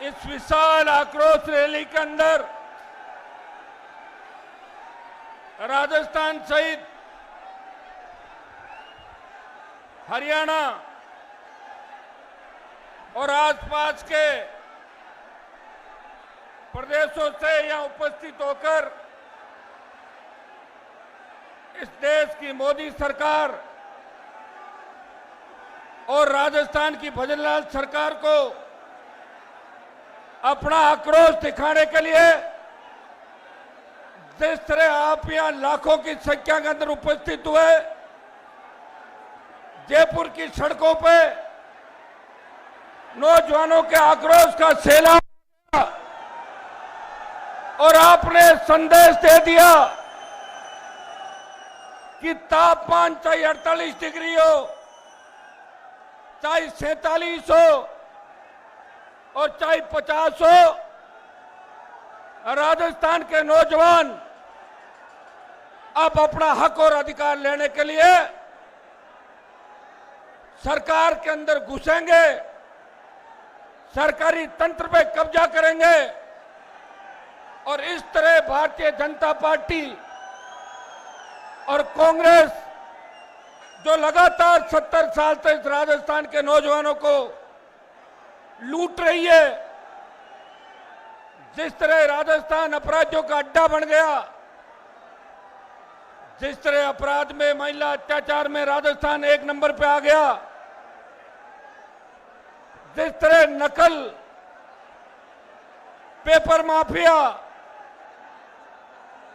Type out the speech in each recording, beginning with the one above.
इस विशाल आक्रोश रैली के अंदर राजस्थान सहित हरियाणा और आसपास के प्रदेशों से यहां उपस्थित होकर इस देश की मोदी सरकार और राजस्थान की भजनलाल सरकार को अपना आक्रोश दिखाने के लिए जिस तरह आप यहां लाखों की संख्या के अंदर उपस्थित हुए, जयपुर की सड़कों पे नौजवानों के आक्रोश का सैलाब और आपने संदेश दे दिया कि तापमान चाहे 48 डिग्री हो, चाहे 47 हो और चाहे 50 हो, राजस्थान के नौजवान अब अपना हक और अधिकार लेने के लिए सरकार के अंदर घुसेंगे, सरकारी तंत्र पे कब्जा करेंगे और इस तरह भारतीय जनता पार्टी और कांग्रेस जो लगातार 70 साल से इस राजस्थान के नौजवानों को लूट रही है, जिस तरह राजस्थान अपराधियों का अड्डा बन गया, जिस तरह अपराध में, महिला अत्याचार में राजस्थान 1 नंबर पे आ गया, जिस तरह नकल, पेपर माफिया,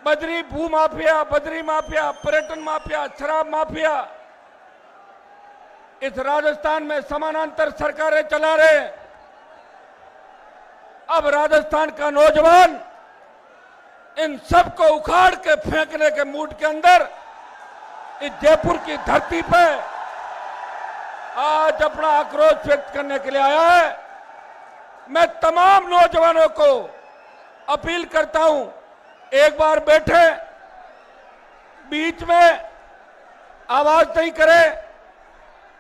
बजरी भू माफिया, बजरी माफिया, पर्यटन माफिया, शराब माफिया इस राजस्थान में समानांतर सरकारें चला रहे। अब राजस्थान का नौजवान इन सब को उखाड़ के फेंकने के मूड के अंदर इस जयपुर की धरती पे आज अपना आक्रोश व्यक्त करने के लिए आया है। मैं तमाम नौजवानों को अपील करता हूं, एक बार बैठे, बीच में आवाज नहीं करें,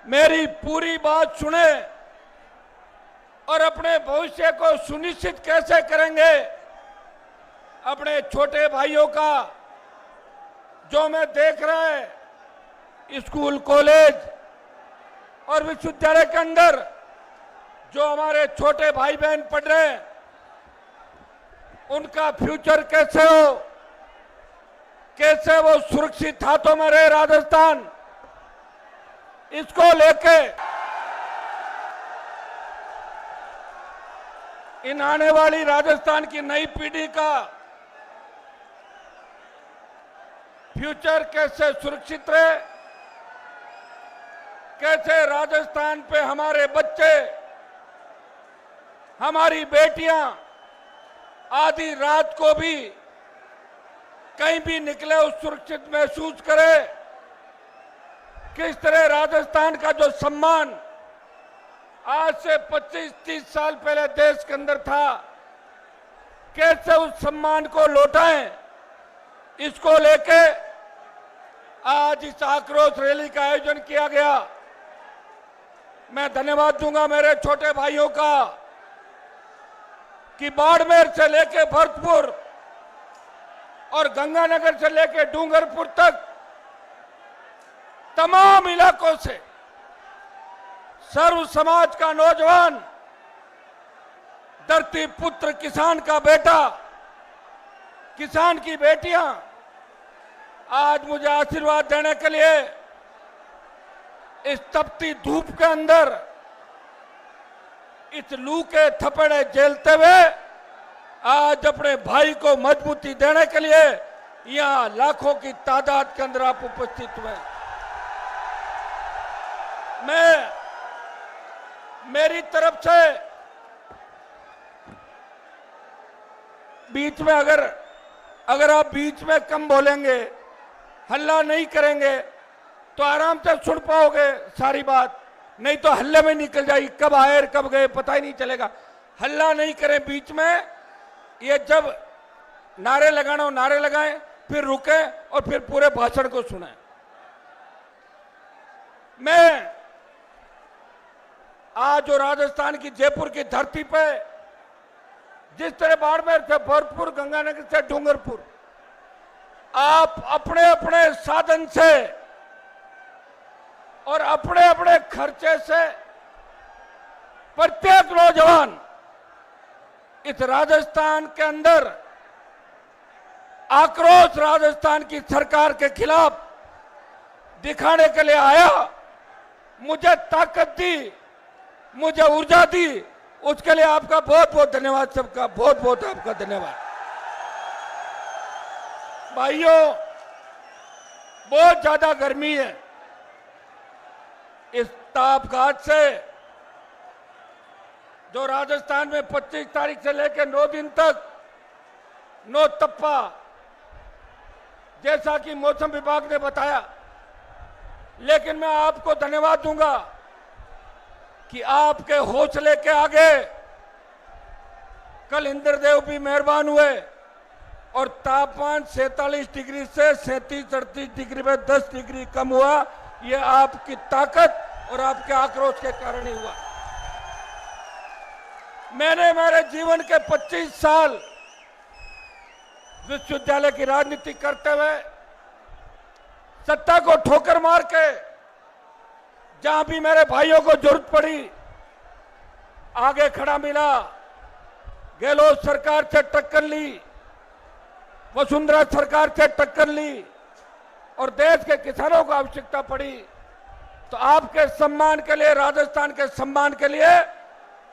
मेरी पूरी बात सुने और अपने भविष्य को सुनिश्चित कैसे करेंगे, अपने छोटे भाइयों का जो मैं देख रहा है स्कूल, कॉलेज और विश्वविद्यालय के अंदर जो हमारे छोटे भाई बहन पढ़ रहे हैं, उनका फ्यूचर कैसे हो, कैसे वो सुरक्षित हाथों में रहे राजस्थान, इसको लेके इन आने वाली राजस्थान की नई पीढ़ी का फ्यूचर कैसे सुरक्षित रहे, कैसे राजस्थान पे हमारे बच्चे, हमारी बेटियां आधी रात को भी कहीं भी निकले उस सुरक्षित महसूस करे, किस तरह राजस्थान का जो सम्मान आज से 25-30 साल पहले देश के अंदर था, कैसे उस सम्मान को लौटाएं, इसको लेके आज इस आक्रोश रैली का आयोजन किया गया। मैं धन्यवाद दूंगा मेरे छोटे भाइयों का कि बाड़मेर से लेके भरतपुर और गंगानगर से लेके डूंगरपुर तक तमाम इलाकों से सर्व समाज का नौजवान, धरती पुत्र, किसान का बेटा, किसान की बेटियां आज मुझे आशीर्वाद देने के लिए इस तपती धूप के अंदर इस लू के थपड़े झेलते हुए आज अपने भाई को मजबूती देने के लिए यहां लाखों की तादाद के अंदर आप उपस्थित हुए। मेरी तरफ से बीच में अगर आप बीच में कम बोलेंगे, हल्ला नहीं करेंगे तो आराम से सुन पाओगे सारी बात, नहीं तो हल्ले में निकल जाएगी, कब आए कब गए पता ही नहीं चलेगा। हल्ला नहीं करें बीच में, ये जब नारे लगाना हो नारे लगाएं, फिर रुकें और फिर पूरे भाषण को सुनें। मैं आज जो राजस्थान की जयपुर की धरती पे जिस तरह बाड़मेर से भरतपुर, गंगानगर से डूंगरपुर, आप अपने अपने साधन से और अपने अपने खर्चे से प्रत्येक नौजवान इस राजस्थान के अंदर आक्रोश राजस्थान की सरकार के खिलाफ दिखाने के लिए आया, मुझे ताकत दी, मुझे ऊर्जा दी, उसके लिए आपका बहुत बहुत धन्यवाद। सबका बहुत बहुत आपका धन्यवाद। भाइयों, बहुत ज्यादा गर्मी है। इस तापघात से जो राजस्थान में 25 तारीख से लेकर 9 दिन तक नो तप्पा, जैसा कि मौसम विभाग ने बताया, लेकिन मैं आपको धन्यवाद दूंगा कि आपके हौसले के आगे कल इंद्रदेव भी मेहरबान हुए और तापमान 47 डिग्री से 37-38 डिग्री में 10 डिग्री कम हुआ। यह आपकी ताकत और आपके आक्रोश के कारण ही हुआ। मैंने मेरे जीवन के 25 साल विश्वविद्यालय की राजनीति करते हुए सत्ता को ठोकर मार के जहां भी मेरे भाइयों को जरूरत पड़ी आगे खड़ा मिला। गहलोत सरकार से टक्कर ली, वसुंधरा सरकार से टक्कर ली और देश के किसानों को आवश्यकता पड़ी तो आपके सम्मान के लिए, राजस्थान के सम्मान के लिए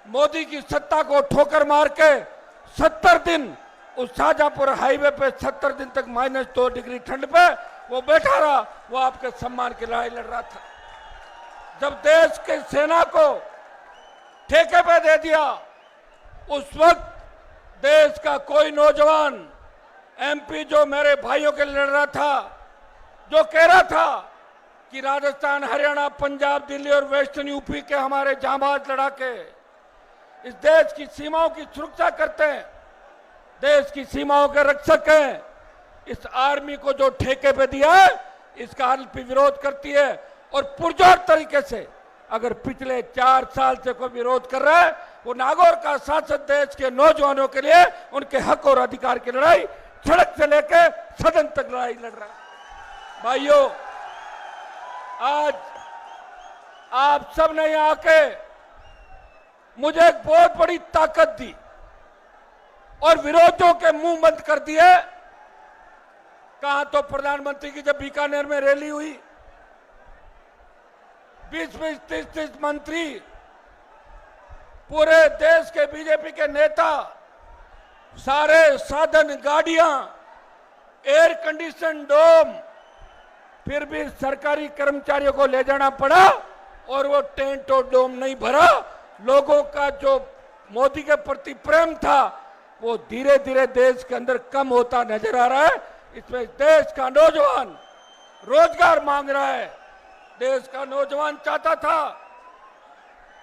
मोदी की सत्ता को ठोकर मार के 70 दिन उस शाहजहांपुर हाईवे पे 70 दिन तक -2 डिग्री ठंड पे वो बैठा रहा। वो आपके सम्मान की लड़ाई लड़ रहा था। जब देश की सेना को ठेके पे दे दिया, उस वक्त देश का कोई नौजवान एमपी जो मेरे भाइयों के लिए लड़ रहा था, जो कह रहा था कि राजस्थान, हरियाणा, पंजाब, दिल्ली और वेस्टर्न यूपी के हमारे जांबाज लड़ाके इस देश की सीमाओं की सुरक्षा करते हैं, देश की सीमाओं के रक्षक हैं, इस आर्मी को जो ठेके पे दिया है इसका आरएलपी विरोध करती है। और पुरजोर तरीके से अगर पिछले 4 साल से कोई विरोध कर रहा है, वो नागौर का सांसद देश के नौजवानों के लिए उनके हक और अधिकार की लड़ाई सड़क से लेकर सदन तक लड़ाई लड़ रहा है। भाइयों, आज आप सब ने यहां आके मुझे एक बहुत बड़ी ताकत दी और विरोधियों के मुंह बंद कर दिए। कहा तो प्रधानमंत्री की जब बीकानेर में रैली हुई, 20-20, 30-30 मंत्री, पूरे देश के बीजेपी के नेता, सारे साधन, गाड़ियां, एयर कंडीशन डोम, फिर भी सरकारी कर्मचारियों को ले जाना पड़ा और वो टेंट और डोम नहीं भरा। लोगों का जो मोदी के प्रति प्रेम था वो धीरे धीरे देश के अंदर कम होता नजर आ रहा है। इसमें देश का नौजवान रोजगार मांग रहा है। देश का नौजवान चाहता था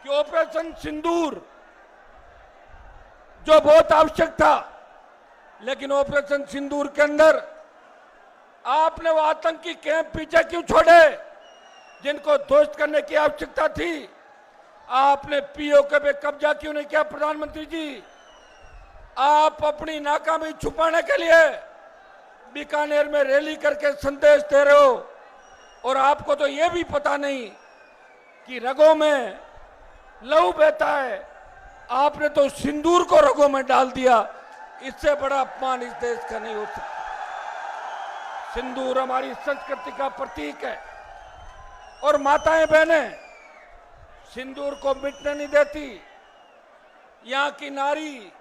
कि ऑपरेशन सिंदूर जो बहुत आवश्यक था, लेकिन ऑपरेशन सिंदूर के अंदर आपने वो आतंकी कैंप पीछे क्यों छोड़े जिनको ध्वस्त करने की आवश्यकता थी? आपने पीओके पे कब्जा क्यों नहीं किया? प्रधानमंत्री जी, आप अपनी नाकामी छुपाने के लिए बीकानेर में रैली करके संदेश दे रहे हो और आपको तो यह भी पता नहीं कि रगों में लहू बहता है। आपने तो सिंदूर को रगों में डाल दिया। इससे बड़ा अपमान इस देश का नहीं हो सकता। सिंदूर हमारी संस्कृति का प्रतीक है और माताएं बहनें सिंदूर को मिटने नहीं देती। यहाँ की नारी,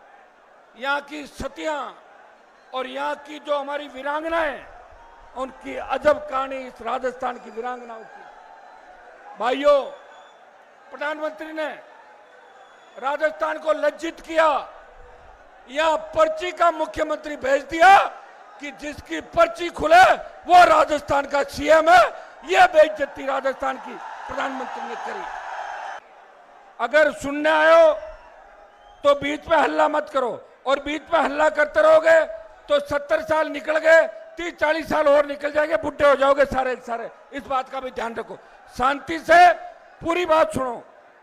यहाँ की सतियां और यहाँ की जो हमारी वीरांगनाएं, उनकी अजब कहानी इस राजस्थान की वीरांगनाओं की। भाइयों, प्रधानमंत्री ने राजस्थान को लज्जित किया। यहाँ पर्ची का मुख्यमंत्री भेज दिया कि जिसकी पर्ची खुले वो राजस्थान का सीएम है। यह बेइज्जती राजस्थान की प्रधानमंत्री ने करी। अगर सुनने आयो तो बीच में हल्ला मत करो, और बीच में हल्ला करते रहोगे तो 70 साल निकल गए, 30-40 साल और निकल जाएंगे, बुढ़े हो जाओगे सारे सारे। इस बात का भी ध्यान रखो। शांति से पूरी बात सुनो,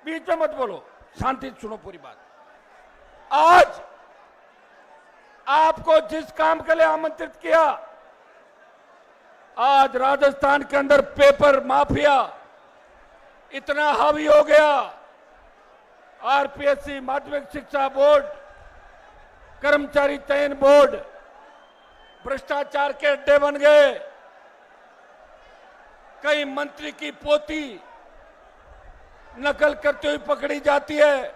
बीच में मत बोलो, शांति से सुनो पूरी बात। आज आपको जिस काम के लिए आमंत्रित किया, आज राजस्थान के अंदर पेपर माफिया इतना हावी हो गया। आरपीएससी, माध्यमिक शिक्षा बोर्ड, कर्मचारी चयन बोर्ड भ्रष्टाचार के अड्डे बन गए। कई मंत्री की पोती नकल करते हुए पकड़ी जाती है,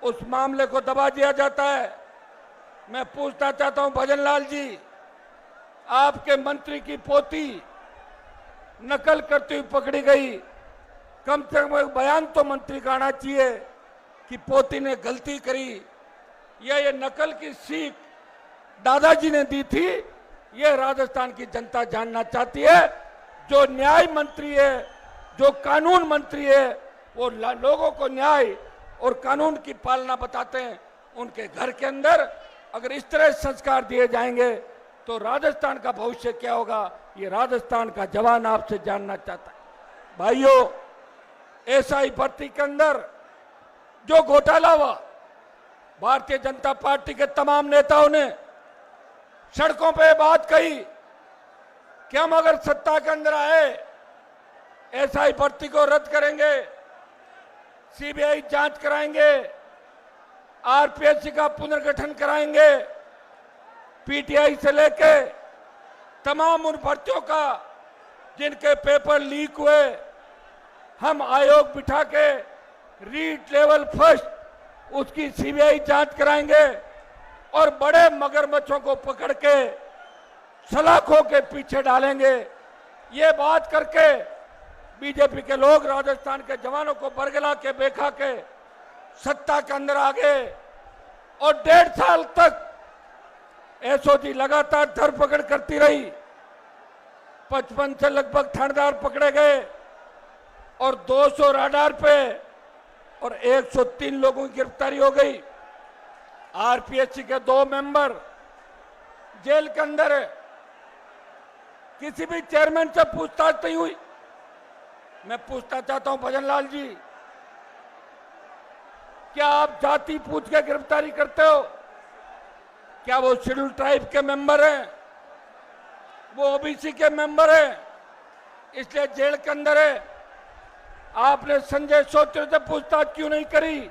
उस मामले को दबा दिया जाता है। मैं पूछना चाहता हूं भजन लाल जी, आपके मंत्री की पोती नकल करते हुए पकड़ी गई, कम से कम एक बयान तो मंत्री का आना चाहिए कि पोती ने गलती करी या ये नकल की सीख दादाजी ने दी थी। ये राजस्थान की जनता जानना चाहती है। जो न्याय मंत्री है, जो कानून मंत्री है, वो लोगों को न्याय और कानून की पालना बताते हैं। उनके घर के अंदर अगर इस तरह संस्कार दिए जाएंगे तो राजस्थान का भविष्य क्या होगा, ये राजस्थान का जवान आपसे जानना चाहता है। भाइयों, एसआई भर्ती के अंदर जो घोटाला हुआ, भारतीय जनता पार्टी के तमाम नेताओं ने सड़कों पे बात कही कि हम अगर सत्ता के अंदर आए, एसआई भर्ती को रद्द करेंगे, सीबीआई जांच कराएंगे, आरपीएससी का पुनर्गठन कराएंगे, पीटीआई से लेके तमाम उन भर्तियों का जिनके पेपर लीक हुए, हम आयोग बिठा के रीट लेवल फर्स्ट उसकी सीबीआई जांच कराएंगे और बड़े मगरमच्छों को पकड़ के सलाखों के पीछे डालेंगे। ये बात करके बीजेपी के लोग राजस्थान के जवानों को बरगला के बेखा के सत्ता के अंदर आ गए और 1.5 साल तक एसओजी लगातार धरपकड़ करती रही। 55 से लगभग थानेदार पकड़े गए और 200 राडार पे और 103 लोगों की गिरफ्तारी हो गई। आरपीएससी के 2 मेंबर जेल के अंदर है। किसी भी चेयरमैन से पूछताछ नहीं हुई। मैं पूछना चाहता हूं भजन लाल जी, क्या आप जाति पूछ के गिरफ्तारी करते हो? क्या वो शेड्यूल ट्राइब के मेंबर हैं, वो ओबीसी के मेंबर हैं, इसलिए जेल के अंदर है? आपने संजय सोत्रे से पूछताछ क्यों नहीं करी?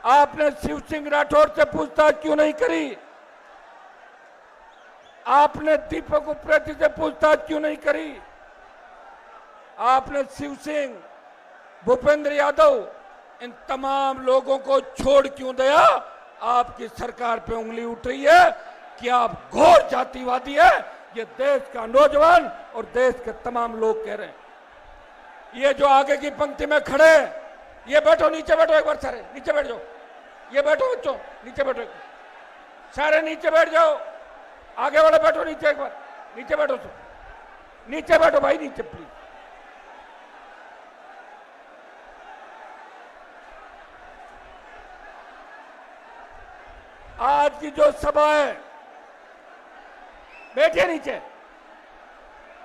आपने शिव सिंह राठौर से पूछताछ क्यों नहीं करी? आपने दीपक उप्रेती से पूछताछ क्यों नहीं करी? आपने शिव सिंह, भूपेंद्र यादव, इन तमाम लोगों को छोड़ क्यों दिया? आपकी सरकार पे उंगली उठ रही है कि आप घोर जातिवादी है। ये देश का नौजवान और देश के तमाम लोग कह रहे हैं। ये जो आगे की पंक्ति में खड़े, ये बैठो, नीचे बैठो, एक बार सारे नीचे बैठ जाओ। ये बैठो बच्चों, नीचे बैठो, सारे नीचे बैठ जाओ। आगे वाले बैठो नीचे, एक बार नीचे बैठो, नीचे बैठो भाई, नीचे प्लीज। आज की जो सभा है, बैठिए नीचे।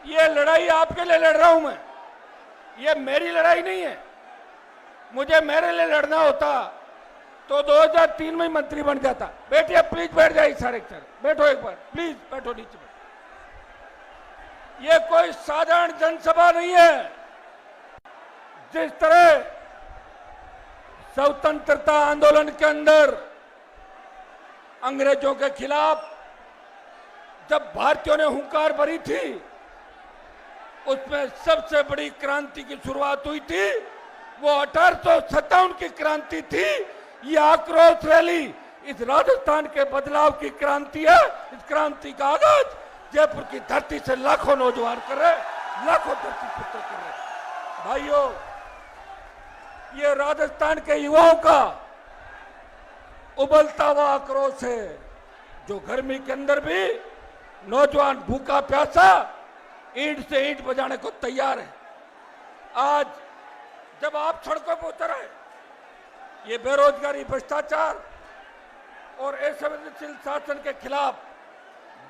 ये लड़ाई आपके लिए लड़ रहा हूं मैं, ये मेरी लड़ाई नहीं है। मुझे मेरे लिए लड़ना होता तो 2003 में मंत्री बन जाता। बैठिए प्लीज, बैठ जाइए सारे सारे, बैठो एक बार प्लीज, बैठो नीचे बैठो। ये कोई साधारण जनसभा नहीं है। जिस तरह स्वतंत्रता आंदोलन के अंदर अंग्रेजों के खिलाफ जब भारतीयों ने हुंकार भरी थी, उसमें सबसे बड़ी क्रांति की शुरुआत हुई थी। वो 1857 की क्रांति थी। ये आक्रोश रैली इस राजस्थान के बदलाव की क्रांति है। इस क्रांति का आगाज जयपुर की धरती से लाखों नौजवान कर रहे, लाखों धरती पुत्र कर रहे। भाइयों, ये राजस्थान के युवाओं का उबलता हुआ आक्रोश है, जो गर्मी के अंदर भी नौजवान भूखा प्यासा ईंट से ईंट बजाने को तैयार है। आज जब आप सड़कों पर उतर आए, ये बेरोजगारी, भ्रष्टाचार और असंवेदनशील शासन के खिलाफ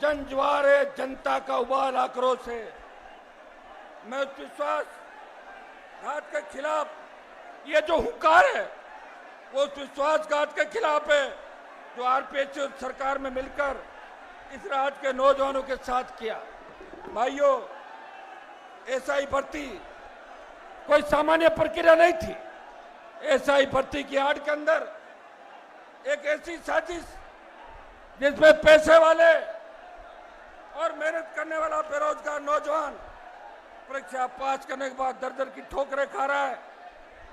जन ज्वार है, जनता का उबाल आक्रोश है। मैं उस विश्वासघात के खिलाफ, ये जो हुंकार है वो उस विश्वासघात के खिलाफ है जो आरपीएच सरकार में मिलकर इस राज्य के नौजवानों के साथ किया। भाइयों, एसआई भर्ती कोई सामान्य प्रक्रिया नहीं थी। एसआई भर्ती की आड़ के अंदर एक ऐसी साजिश जिसमें पैसे वाले और मेहनत करने वाला बेरोजगार नौजवान परीक्षा पास करने के बाद दर दर की ठोकरें खा रहा है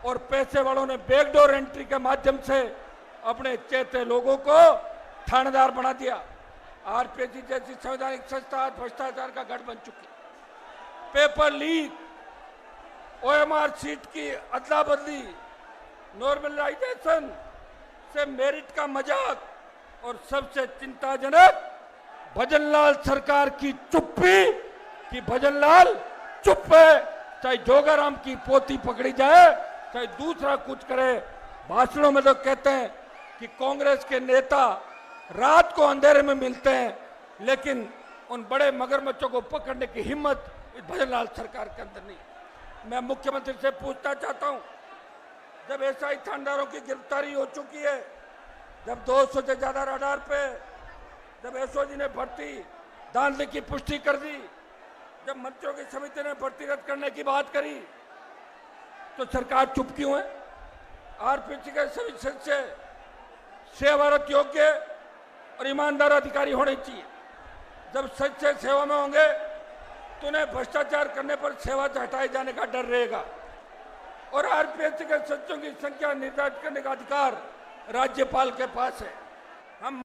और पैसे वालों ने बैकडोर एंट्री के माध्यम से अपने चेते लोगों को थानेदार बना दिया। आरपीएच जैसी संवैधानिक संस्था भ्रष्टाचार का गढ़ बन चुकी। पेपर लीक, ओएमआर सीट की अदला बदली, नॉर्मलाइजेशन से मेरिट का मजाक और सबसे चिंताजनक भजनलाल सरकार की चुप्पी कि भजनलाल चुप है, चाहे जोगाराम की पोती पकड़ी जाए, चाहे दूसरा कुछ करे। भाषणों में तो कहते हैं कि कांग्रेस के नेता रात को अंधेरे में मिलते हैं, लेकिन उन बड़े मगरमच्छों को पकड़ने की हिम्मत इस भजनलाल सरकार के अंदर नहीं। मैं मुख्यमंत्री से पूछना चाहता हूं, जब एसआई थानेदारों की गिरफ्तारी हो चुकी है, जब 200 से ज्यादा रडार पे, जब एसओजी ने भर्ती दांधले की पुष्टि कर दी, जब मंत्रियों की समिति ने भर्ती रद्द करने की बात करी, तो सरकार चुप क्यों है? आरपीएच के सभी सदस्य सेवारत योग्य और ईमानदार अधिकारी होने चाहिए। जब सच्चे सेवा में होंगे तो उन्हें भ्रष्टाचार करने पर सेवा से हटाए जाने का डर रहेगा और आरपीएच के सदस्यों की संख्या निर्धारित करने का अधिकार राज्यपाल के पास है। हम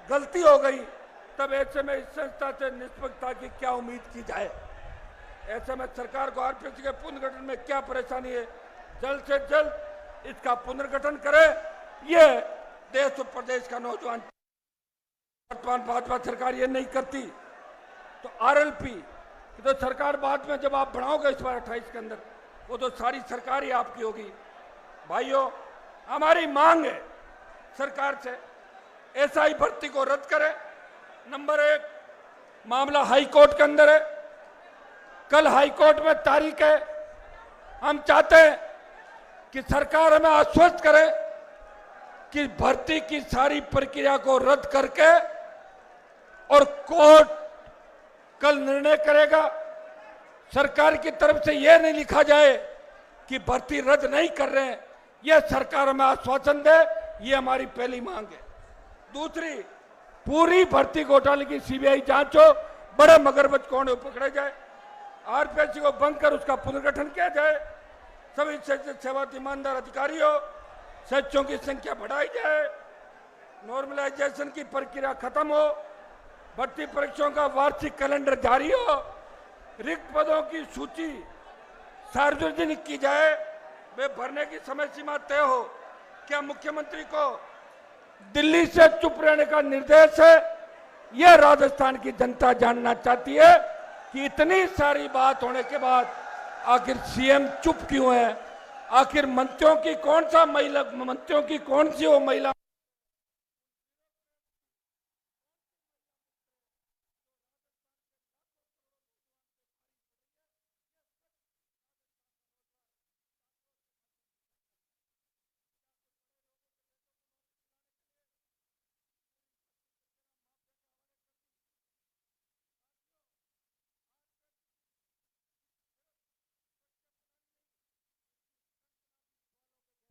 गलती हो गई, तब ऐसे में इस संस्था से निष्पक्षता की क्या उम्मीद की जाए? ऐसे में सरकार को आरपीएच के पुनर्गठन में क्या परेशानी है? जल्द से जल्द इसका पुनर्गठन करे। ये देश और प्रदेश का नौजवान, वर्तमान भाजपा सरकार ये नहीं करती तो आरएलपी तो सरकार बाद में जब आप बढ़ाओगे इस बार 28 के अंदर, वो तो सारी सरकार ही आपकी होगी। भाइयों, हमारी मांग है सरकार से, एसआई भर्ती को रद्द करें। नंबर 1, मामला हाई कोर्ट के अंदर है, कल हाई कोर्ट में तारीख है। हम चाहते हैं कि सरकार हमें आश्वस्त करे कि भर्ती की सारी प्रक्रिया को रद्द करके, और कोर्ट कल निर्णय करेगा। सरकार की तरफ से यह नहीं लिखा जाए कि भर्ती रद्द नहीं कर रहे हैं, यह सरकार हमें आश्वासन दे। ये हमारी पहली मांग है। दूसरी, पूरी भर्ती घोटाले की सीबीआई जांच हो, बड़े मगरमच्छ कौन है पकड़े जाए, आरपीएच को भंग कर उसका पुनर्गठन किया जाए, सभी सेवा ईमानदार अधिकारी हो, सदस्यों की संख्या बढ़ाई जाए, नॉर्मलाइजेशन की प्रक्रिया खत्म हो, भर्ती परीक्षाओं का वार्षिक कैलेंडर जारी हो, रिक्त पदों की सूची सार्वजनिक की जाए, वे भरने की समय सीमा तय हो। क्या मुख्यमंत्री को दिल्ली से चुप रहने का निर्देश है? यह राजस्थान की जनता जानना चाहती है कि इतनी सारी बात होने के बाद आखिर सीएम चुप क्यों है? आखिर मंत्रियों की कौन सी वो महिला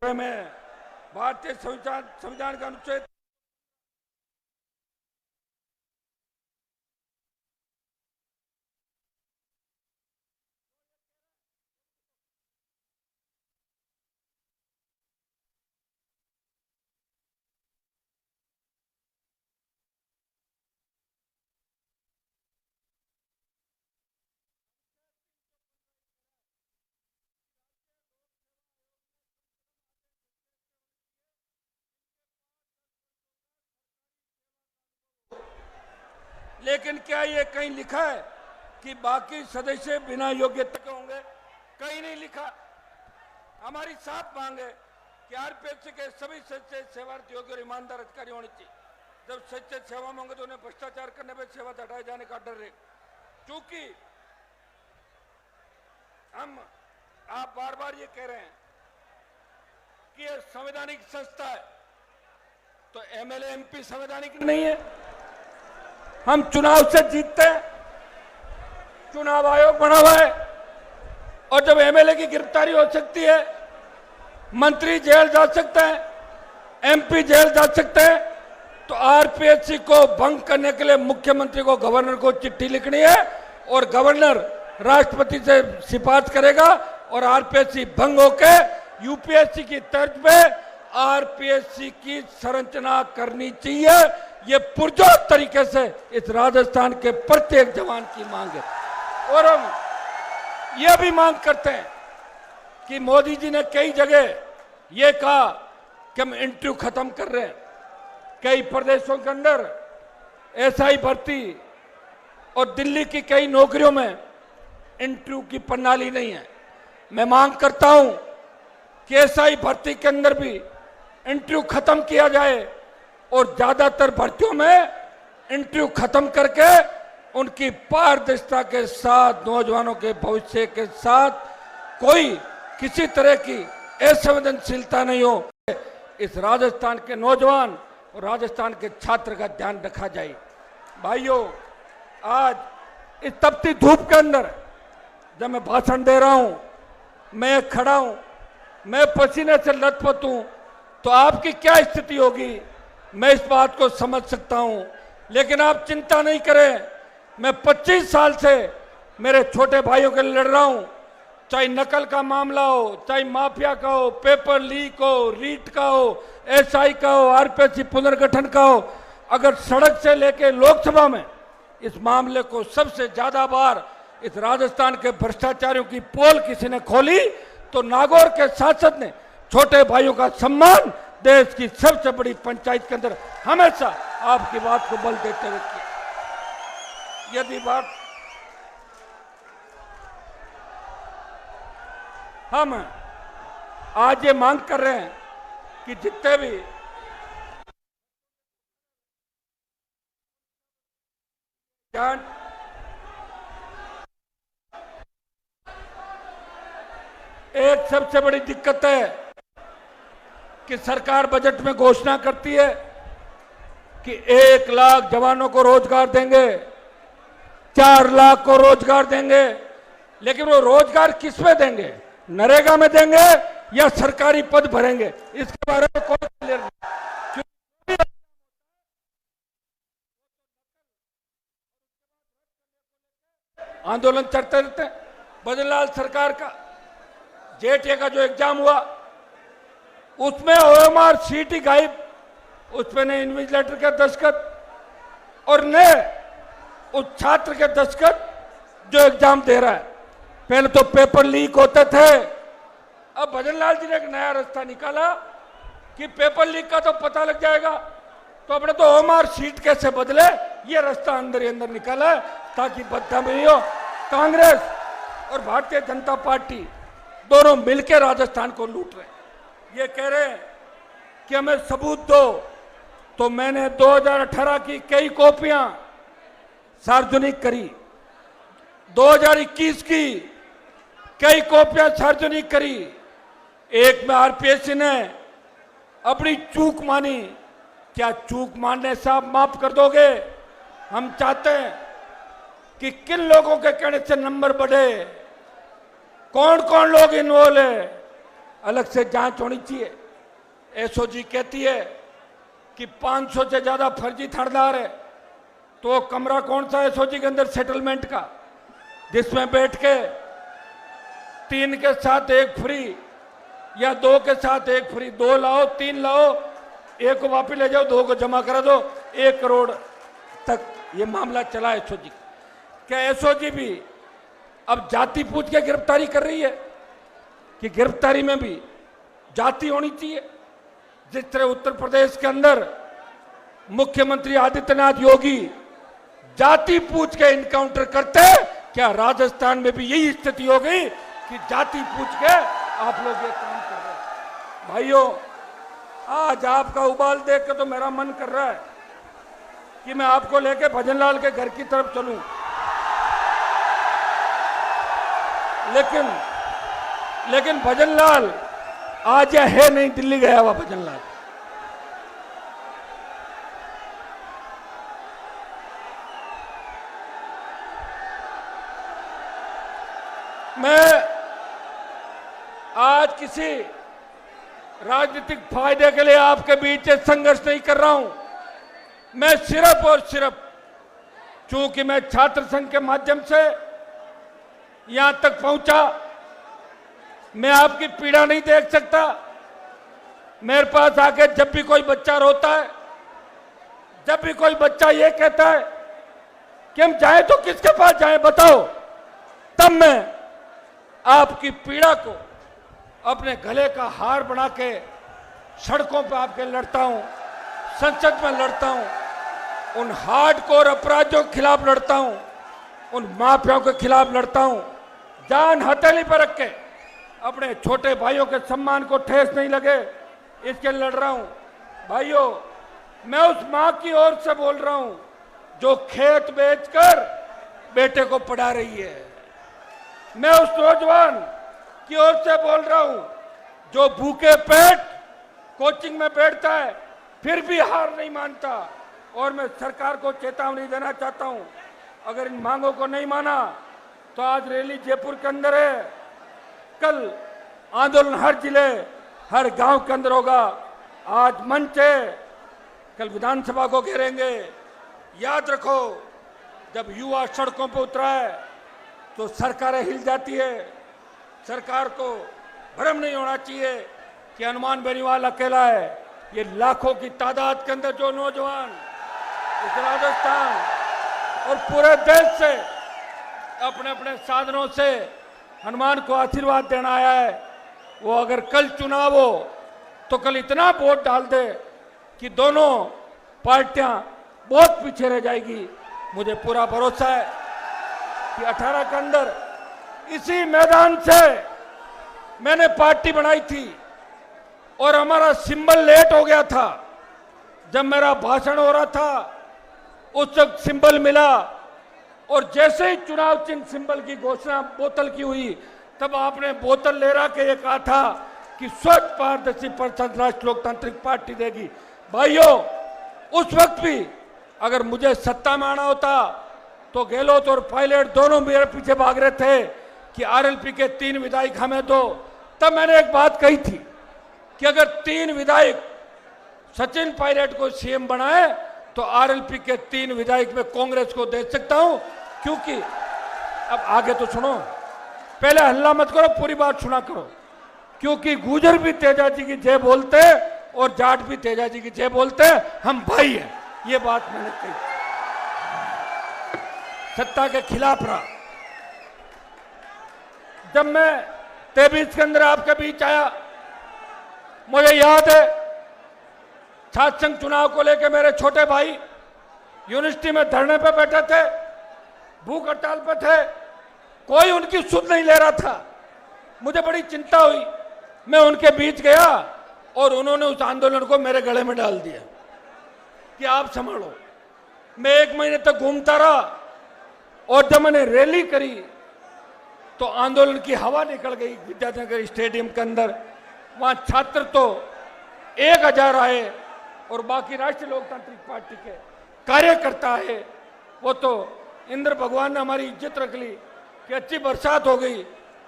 में भारतीय संविधान का अनुच्छेद लेकिन क्या ये कहीं लिखा है कि बाकी सदस्य बिना योग्यता के होंगे? कहीं नहीं लिखा। हमारी साफ मांग है कि आरपीएससी के सभी सदस्य सेवारत योग्य और ईमानदार अधिकारी होने चाहिए। जब सच्चे सेवा में होंगे तो उन्हें भ्रष्टाचार करने पर सेवा से हटाए जाने का डर रहेगा। क्योंकि आप बार बार ये कह रहे हैं कि ये संवैधानिक संस्था है, तो एमएलए एमपी संवैधानिक नहीं है? हम चुनाव से जीतते हैं, चुनाव आयोग बना हुआ है, और जब एमएलए की गिरफ्तारी हो सकती है, मंत्री जेल जा सकते हैं, एमपी जेल जा सकते हैं, तो आरपीएससी को भंग करने के लिए मुख्यमंत्री को, गवर्नर को चिट्ठी लिखनी है और गवर्नर राष्ट्रपति से सिफारिश करेगा और आरपीएससी भंग होके यूपीएससी की तर्ज पे आरपीएससी की संरचना करनी चाहिए। ये पुरजोर तरीके से इस राजस्थान के प्रत्येक जवान की मांग है। और हम ये भी मांग करते हैं कि मोदी जी ने कई जगह ये कहा कि हम इंटरव्यू खत्म कर रहे हैं। कई प्रदेशों के अंदर एसआई भर्ती और दिल्ली की कई नौकरियों में इंटरव्यू की प्रणाली नहीं है। मैं मांग करता हूं कि एसआई भर्ती के अंदर भी इंटरव्यू खत्म किया जाए और ज्यादातर भर्तियों में इंटरव्यू खत्म करके उनकी पारदर्शिता के साथ, नौजवानों के भविष्य के साथ कोई किसी तरह की असंवेदनशीलता नहीं हो। इस राजस्थान के नौजवान और राजस्थान के छात्र का ध्यान रखा जाए। भाइयों, आज इस तपती धूप के अंदर जब मैं भाषण दे रहा हूं, मैं खड़ा हूं, मैं पसीने से लथपथ हूं, तो आपकी क्या स्थिति होगी मैं इस बात को समझ सकता हूं। लेकिन आप चिंता नहीं करें, मैं 25 साल से मेरे छोटे भाइयों के लिए लड़ रहा हूं। चाहे नकल का मामला हो, चाहे माफिया का हो, पेपर लीक हो, रीट का हो, एसआई का हो, आरपीएससी पुनर्गठन का हो, अगर सड़क से लेके लोकसभा में इस मामले को सबसे ज्यादा बार इस राजस्थान के भ्रष्टाचारियों की पोल किसी ने खोली तो नागौर के सांसद ने छोटे भाइयों का सम्मान देश की सबसे बड़ी पंचायत के अंदर हमेशा आपकी बात को बल देते हुए किया। यदि बात हम आज ये मांग कर रहे हैं कि जितने भी एक सबसे बड़ी दिक्कत है कि सरकार बजट में घोषणा करती है कि 1 लाख जवानों को रोजगार देंगे, 4 लाख को रोजगार देंगे, लेकिन वो रोजगार किस में देंगे? नरेगा में देंगे या सरकारी पद भरेंगे? इसके बारे में कोई क्लियर नहीं। आंदोलन चलते रहते हैं। बद्रीलाल सरकार का जेटीए का जो एग्जाम हुआ उसमें ओएमआर सीट ही गायब, उसमें ने इन्विजिलेटर के दस्तखत और ने उस छात्र के दस्तखत जो एग्जाम दे रहा है। पहले तो पेपर लीक होते थे, अब भजनलाल जी ने एक नया रास्ता निकाला कि पेपर लीक का तो पता लग जाएगा, तो अपने तो ओएमआर सीट कैसे बदले, ये रास्ता अंदर ही अंदर निकाला है ताकि बदनामी हो। कांग्रेस और भारतीय जनता पार्टी दोनों मिलकर राजस्थान को लूट रहे हैं। ये कह रहे हैं कि हमें सबूत दो, तो मैंने 2018 की कई कॉपियां सार्वजनिक करी, 2021 की कई कॉपियां सार्वजनिक करी। एक में आरपीएससी ने अपनी चूक मानी। क्या चूक मानने से आप माफ कर दोगे? हम चाहते हैं कि किन लोगों के कहने से नंबर बढ़े, कौन कौन लोग इन्वॉल्व है, अलग से जांच होनी चाहिए। एसओजी कहती है कि 500 से ज्यादा फर्जी थानेदार है, तो कमरा कौन सा एसओजी के अंदर सेटलमेंट का, जिसमें बैठ के 3 के साथ 1 फ्री या 2 के साथ 1 फ्री, 2 लाओ 3 लाओ, 1 को वापस ले जाओ, 2 को जमा करा दो, 1 करोड़ तक ये मामला चला एसओजी। क्या एसओजी भी अब जाति पूछ के गिरफ्तारी कर रही है कि गिरफ्तारी में भी जाति होनी चाहिए? जिस तरह उत्तर प्रदेश के अंदर मुख्यमंत्री आदित्यनाथ योगी जाति पूछ के इनकाउंटर करते, क्या राजस्थान में भी यही स्थिति हो गई कि जाति पूछ के आप लोग ये काम कर रहे हैं? भाइयों, आज आपका उबाल देख के तो मेरा मन कर रहा है कि मैं आपको लेके भजनलाल के घर की तरफ चलूं, लेकिन भजनलाल आज या है नहीं, दिल्ली गया हुआ भजनलाल। मैं आज किसी राजनीतिक फायदे के लिए आपके बीच संघर्ष नहीं कर रहा हूं। मैं सिर्फ और सिर्फ, चूंकि मैं छात्र संघ के माध्यम से यहां तक पहुंचा, मैं आपकी पीड़ा नहीं देख सकता। मेरे पास आके जब भी कोई बच्चा रोता है, जब भी कोई बच्चा ये कहता है कि हम जाएं तो किसके पास जाएं बताओ, तब मैं आपकी पीड़ा को अपने गले का हार बना के सड़कों पर आपके लड़ता हूं, संसद में लड़ता हूं, उन हार्डकोर अपराधियों के खिलाफ लड़ता हूं, उन माफियाओं के खिलाफ लड़ता हूं, जान हथेली पर रख के अपने छोटे भाइयों के सम्मान को ठेस नहीं लगे इसके लड़ रहा हूं। भाइयों, मैं उस मां की ओर से बोल रहा हूं जो खेत बेचकर बेटे को पढ़ा रही है। मैं उस नौजवान की ओर से बोल रहा हूं जो भूखे पेट कोचिंग में बैठता है फिर भी हार नहीं मानता। और मैं सरकार को चेतावनी देना चाहता हूं, अगर इन मांगों को नहीं माना तो आज रैली जयपुर के अंदर है, कल आंदोलन हर जिले हर गांव के अंदर होगा। आज मंच है, कल विधानसभा को घेरेंगे। याद रखो, जब युवा सड़कों पर उतरा है तो सरकारें हिल जाती है। सरकार को भ्रम नहीं होना चाहिए कि हनुमान बेनीवाल अकेला है। ये लाखों की तादाद के अंदर जो नौजवान इस राजस्थान और पूरे देश से अपने अपने साधनों से हनुमान को आशीर्वाद देना आया है, वो अगर कल चुनाव हो तो कल इतना वोट डाल दे कि दोनों पार्टियां बहुत पीछे रह जाएगी। मुझे पूरा भरोसा है कि 18 के अंदर इसी मैदान से मैंने पार्टी बनाई थी और हमारा सिंबल लेट हो गया था। जब मेरा भाषण हो रहा था उस वक्त सिंबल मिला और जैसे ही चुनाव चिन्ह सिंबल की घोषणा बोतल की हुई तब आपने बोतल ले रहा के ये कहा था कि स्वच्छ पारदर्शी परिषद राष्ट्र लोकतांत्रिक पार्टी देगी। भाइयों, उस वक्त भी अगर मुझे सत्ता में आना होता तो गहलोत और पायलट दोनों मेरे पीछे भाग रहे थे कि आरएलपी के 3 विधायक हमें दो। तब मैंने एक बात कही थी कि अगर 3 विधायक सचिन पायलट को सीएम बनाए तो आरएलपी के 3 विधायक में कांग्रेस को दे सकता हूं। क्योंकि अब आगे तो सुनो, पहले हल्ला मत करो, पूरी बात सुना करो। क्योंकि गुजर भी तेजा जी की जय बोलते और जाट भी तेजा जी की जय बोलते, हम भाई हैं। ये बात मैंने कही, सत्ता के खिलाफ रहा। जब मैं 23 के अंदर आपके बीच आया, मुझे याद है छात्र संघ चुनाव को लेकर मेरे छोटे भाई यूनिवर्सिटी में धरने पे बैठे थे, भूख हड़ताल पे थे, कोई उनकी सुध नहीं ले रहा था। मुझे बड़ी चिंता हुई, मैं उनके बीच गया और उन्होंने उस आंदोलन को मेरे गले में डाल दिया कि आप संभालो। मैं 1 महीने तक घूमता रहा और जब मैंने रैली करी तो आंदोलन की हवा निकल गई विद्यानगर स्टेडियम के अंदर। वहां छात्र तो 1000 आए और बाकी राष्ट्रीय लोकतांत्रिक पार्टी के कार्यकर्ता है, वो तो इंद्र भगवान ने हमारी इज्जत रख ली कि अच्छी बरसात हो गई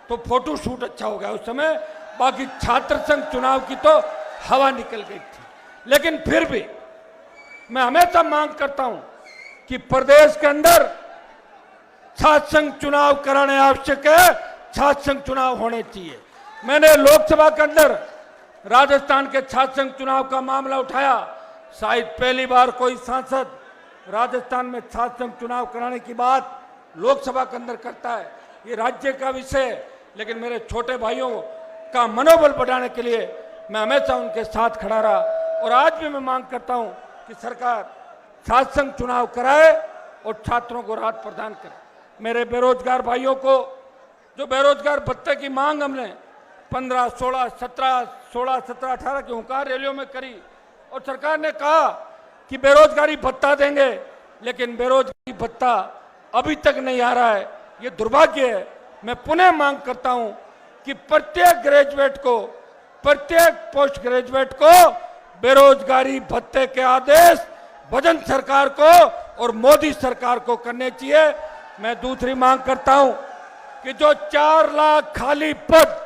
तो फोटो शूट अच्छा हो गया उस समय। बाकी छात्र संघ चुनाव की तो हवा निकल गई थी। लेकिन फिर भी मैं हमेशा मांग करता हूं कि प्रदेश के अंदर छात्र संघ चुनाव कराने आवश्यक है, छात्र संघ चुनाव होने चाहिए। मैंने लोकसभा के अंदर राजस्थान के छात्र संघ चुनाव का मामला उठाया। शायद पहली बार कोई सांसद राजस्थान में छात्र संघ चुनाव कराने की बात लोकसभा के अंदर करता है। ये राज्य का विषय है, लेकिन मेरे छोटे भाइयों का मनोबल बढ़ाने के लिए मैं हमेशा उनके साथ खड़ा रहा। और आज भी मैं मांग करता हूं कि सरकार छात्र संघ चुनाव कराए और छात्रों को राहत प्रदान करें। मेरे बेरोजगार भाइयों को जो बेरोजगार भत्ते की मांग हमने 15, 16, 17, 18 की हुंकार रैलियों में करी और सरकार ने कहा कि बेरोजगारी भत्ता देंगे, लेकिन बेरोजगारी भत्ता अभी तक नहीं आ रहा है। ये दुर्भाग्य है। मैं पुनः मांग करता हूं कि प्रत्येक ग्रेजुएट को, प्रत्येक पोस्ट ग्रेजुएट को बेरोजगारी भत्ते के आदेश भजन सरकार को और मोदी सरकार को करने चाहिए। मैं दूसरी मांग करता हूं कि जो 4 लाख खाली पद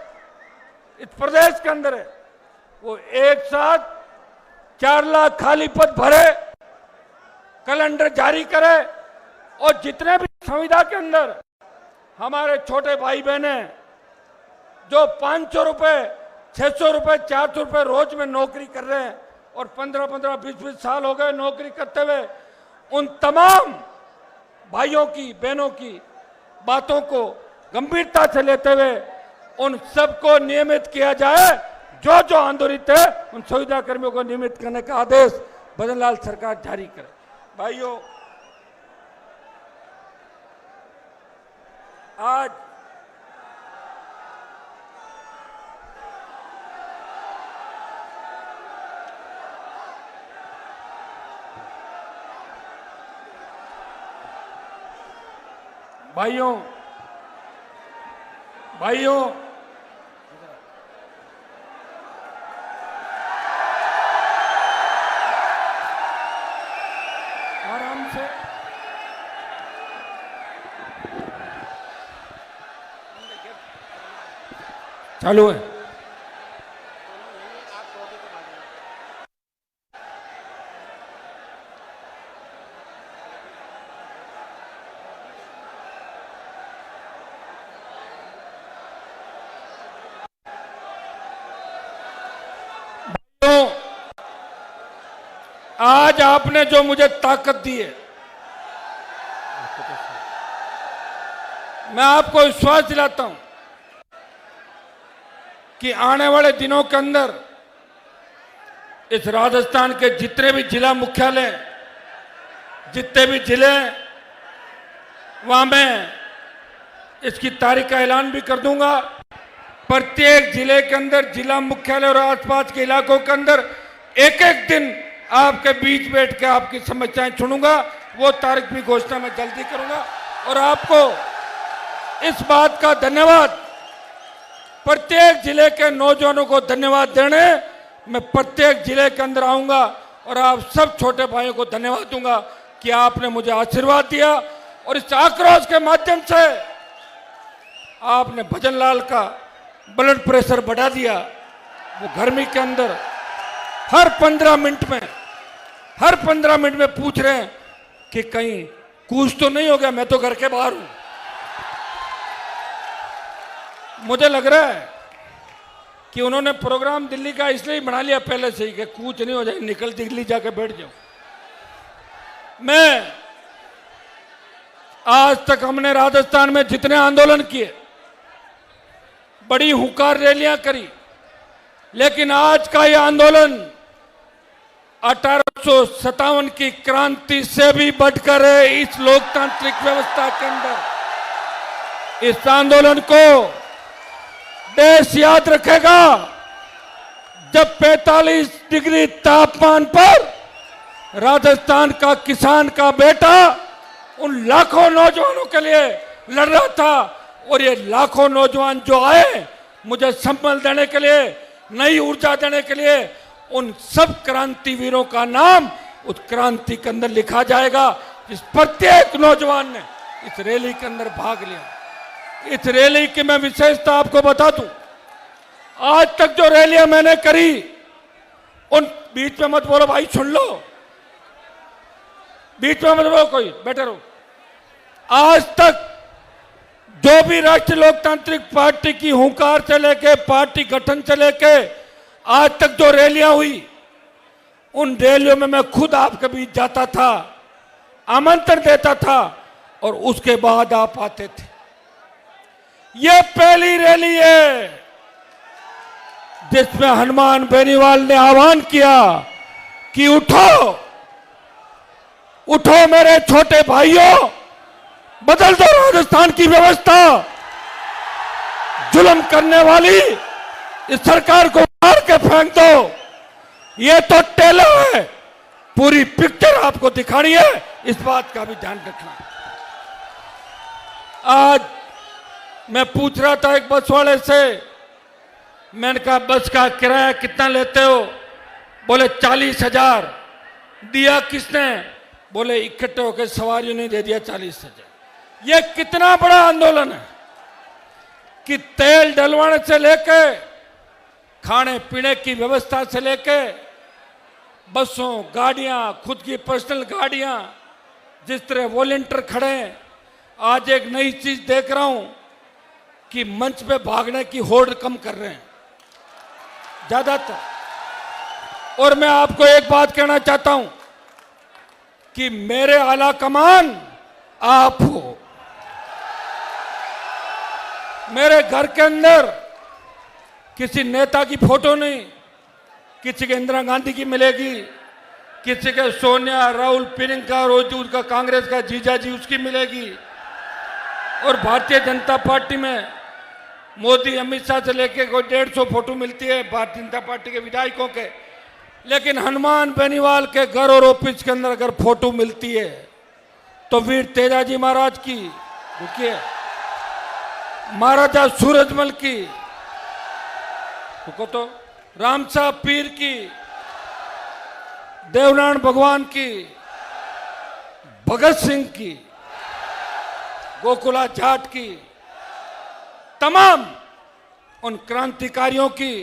इस प्रदेश के अंदर है, वो एक साथ 4 लाख खाली पद भरे, कैलेंडर जारी करे और जितने भी संविदा के अंदर हमारे छोटे भाई बहन हैं जो 500 रुपए, 600 रुपए, 400 रुपए रोज में नौकरी कर रहे हैं और 15-15, 20-20 साल हो गए नौकरी करते हुए, उन तमाम भाइयों की, बहनों की बातों को गंभीरता से लेते हुए उन सबको नियमित किया जाए। जो जो आंदोलित है उन संविदा कर्मियों को नियमित करने का आदेश भजनलाल सरकार जारी करे। भाइयों, आज भाइयों आराम से चालू है। आज आपने जो मुझे ताकत दी है, मैं आपको विश्वास दिलाता हूं कि आने वाले दिनों के अंदर इस राजस्थान के जितने भी जिला मुख्यालय, जितने भी जिले, वहां मैं इसकी तारीख का ऐलान भी कर दूंगा। प्रत्येक जिले के अंदर, जिला मुख्यालय और आसपास के इलाकों के अंदर एक एक दिन आपके बीच बैठ के आपकी समस्याएं सुनूंगा। वो तारीख भी घोषणा मैं जल्दी करूंगा और आपको इस बात का धन्यवाद, प्रत्येक जिले के नौजवानों को धन्यवाद देने मैं प्रत्येक जिले के अंदर आऊंगा और आप सब छोटे भाइयों को धन्यवाद दूंगा कि आपने मुझे आशीर्वाद दिया और इस आक्रोश के माध्यम से आपने भजनलाल का ब्लड प्रेशर बढ़ा दिया। वो गर्मी के अंदर हर 15 मिनट में पूछ रहे हैं कि कहीं कुछ तो नहीं हो गया, मैं तो घर के बाहर हूं। मुझे लग रहा है कि उन्होंने प्रोग्राम दिल्ली का इसलिए बना लिया पहले से ही कि कुछ नहीं हो जाए, निकल दिल्ली जाके बैठ जाओ। मैं आज तक हमने राजस्थान में जितने आंदोलन किए, बड़ी हुंकार रैलियां करी, लेकिन आज का यह आंदोलन 1857 की क्रांति से भी बढ़कर है। इस लोकतांत्रिक व्यवस्था के अंदर इस आंदोलन को देश याद रखेगा। जब 45 डिग्री तापमान पर राजस्थान का किसान का बेटा उन लाखों नौजवानों के लिए लड़ रहा था और ये लाखों नौजवान जो आए मुझे संबल देने के लिए, नई ऊर्जा देने के लिए, उन सब क्रांतिवीरों का नाम उस क्रांति के अंदर लिखा जाएगा। इस प्रत्येक नौजवान ने इस रैली के अंदर भाग लिया। इस रैली की मैं विशेषता आपको बता दूं, आज तक जो रैलियां मैंने करी, उन बीच में मत बोलो भाई, सुन लो, बीच में मत बोलो, कोई बैठे रहो। आज तक जो भी राष्ट्रीय लोकतांत्रिक पार्टी की हुंकार से लेके, पार्टी गठन से लेके आज तक जो रैलियां हुई, उन रैलियों में मैं खुद आपके बीच जाता था, आमंत्रण देता था और उसके बाद आप आते थे। यह पहली रैली है जिसमें हनुमान बेनीवाल ने आह्वान किया कि उठो, उठो मेरे छोटे भाइयों, बदल दो राजस्थान की व्यवस्था। जुल्म करने वाली इस सरकार को मार के फेंक दो। ये तो टेलर है, पूरी पिक्चर आपको दिखानी है, इस बात का भी ध्यान रखना। आज मैं पूछ रहा था एक बस वाले से, मैंने कहा बस का किराया कितना लेते हो? बोले 40,000। दिया किसने? बोले इकट्ठे होकर सवारियों ने दे दिया 40,000। ये कितना बड़ा आंदोलन है कि तेल डलवाने से लेके खाने पीने की व्यवस्था से लेके बसों, गाड़ियां, खुद की पर्सनल गाड़ियां, जिस तरह वॉलंटियर खड़े हैं। आज एक नई चीज देख रहा हूं कि मंच पे भागने की होड़ कम कर रहे हैं ज्यादातर। और मैं आपको एक बात कहना चाहता हूं कि मेरे आला कमान आप हो। मेरे घर के अंदर किसी नेता की फोटो नहीं, किसी के इंदिरा गांधी की मिलेगी, किसी के सोनिया, राहुल, प्रियंका, रोजू का कांग्रेस का जीजाजी उसकी मिलेगी। और भारतीय जनता पार्टी में मोदी, अमित शाह से लेके कोई 150 फोटो मिलती है भारतीय जनता पार्टी के विधायकों के। लेकिन हनुमान बेनीवाल के घर और ऑफिस के अंदर अगर फोटो मिलती है तो वीर तेजाजी महाराज की, रुकिए, महाराजा सूरजमल की, रुको तो, राम साहब पीर की, देवनारायण भगवान की, भगत सिंह की, गोकुला जाट की, तमाम उन क्रांतिकारियों की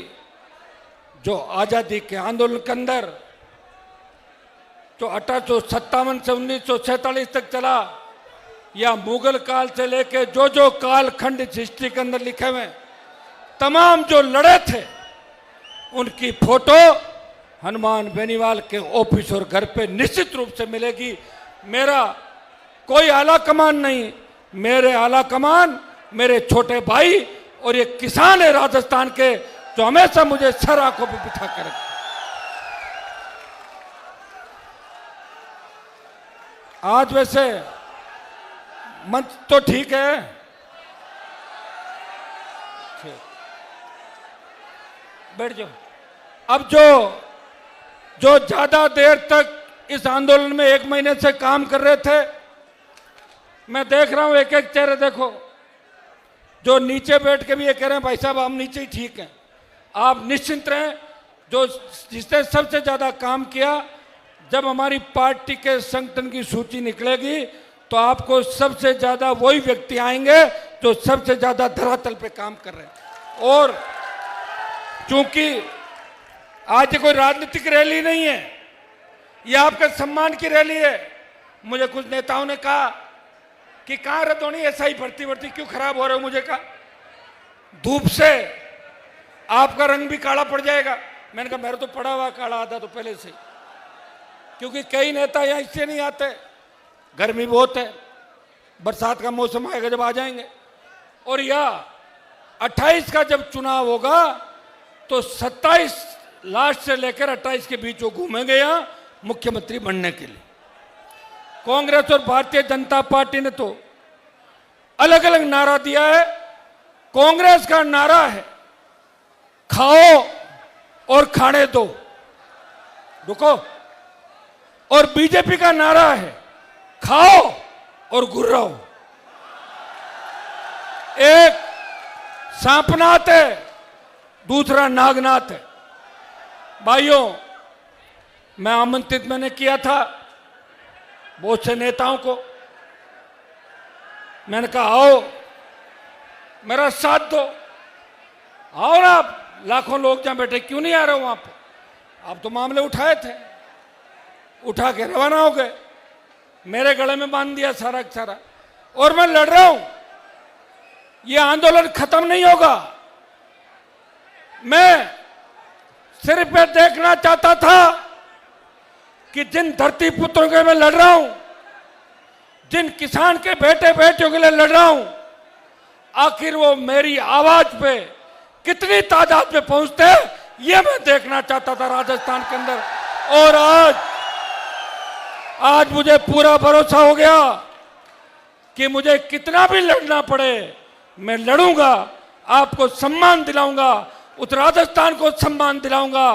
जो आजादी के आंदोलन के अंदर जो 1857 से 1947 तक चला, या मुगल काल से लेके जो कालखंड इस हिस्ट्री के अंदर लिखे हुए, तमाम जो लड़े थे उनकी फोटो हनुमान बेनीवाल के ऑफिस और घर पे निश्चित रूप से मिलेगी। मेरा कोई आला कमान नहीं, मेरे आला कमान मेरे छोटे भाई और ये किसान है राजस्थान के, जो हमेशा मुझे सर आंखों पर बिठा कर रखते। आज वैसे मंच तो ठीक है, बैठ जाओ। अब जो ज्यादा देर तक इस आंदोलन में 1 महीने से काम कर रहे थे, मैं देख रहा हूं एक एक चेहरे देखो, जो नीचे बैठ के भी ये कह रहे हैं भाई साहब हम नीचे ही ठीक हैं। आप निश्चिंत रहें, जो जिसने सबसे ज्यादा काम किया, जब हमारी पार्टी के संगठन की सूची निकलेगी तो आपको सबसे ज्यादा वही व्यक्ति आएंगे जो सबसे ज्यादा धरातल पे काम कर रहे हैं। और क्योंकि आज ये कोई राजनीतिक रैली नहीं है, ये आपके सम्मान की रैली है। मुझे कुछ नेताओं ने कहा कि कहां रतौनी ऐसा ही भर्ती क्यों खराब हो रहे हो? मुझे कहा धूप से आपका रंग भी काला पड़ जाएगा। मैंने कहा मेरा तो पड़ा हुआ काला आधा तो पहले से, क्योंकि कई नेता यहां इससे नहीं आते, गर्मी बहुत है, बरसात का मौसम आएगा जब आ जाएंगे। और यह 28 का जब चुनाव होगा तो 27 लास्ट से लेकर 28 के बीच वो घूमेंगे यहां मुख्यमंत्री बनने के लिए। कांग्रेस और भारतीय जनता पार्टी ने तो अलग अलग नारा दिया है। कांग्रेस का नारा है खाओ और खाने दो, रुको। और बीजेपी का नारा है खाओ और गुर्राओ। एक सांपनाथ है, दूसरा नागनाथ है। भाइयों, मैं आमंत्रित मैंने किया था बहुत से नेताओं को, मैंने कहा आओ मेरा साथ दो, आओ ना आप, लाखों लोग जहां बैठे, क्यों नहीं आ रहे हो वहां पर? आप तो मामले उठाए थे, उठा के रवाना हो गए, मेरे गले में बांध दिया सारा सारा। और मैं लड़ रहा हूं, यह आंदोलन खत्म नहीं होगा। मैं सिर्फ ये देखना चाहता था कि जिन धरती पुत्रों के मैं लड़ रहा हूं, जिन किसान के बेटे बेटियों के लिए लड़ रहा हूं, आखिर वो मेरी आवाज पे कितनी तादाद में पहुंचते हैं, ये मैं देखना चाहता था राजस्थान के अंदर। और आज मुझे पूरा भरोसा हो गया कि मुझे कितना भी लड़ना पड़े मैं लड़ूंगा, आपको सम्मान दिलाऊंगा, उस राजस्थान को सम्मान दिलाऊंगा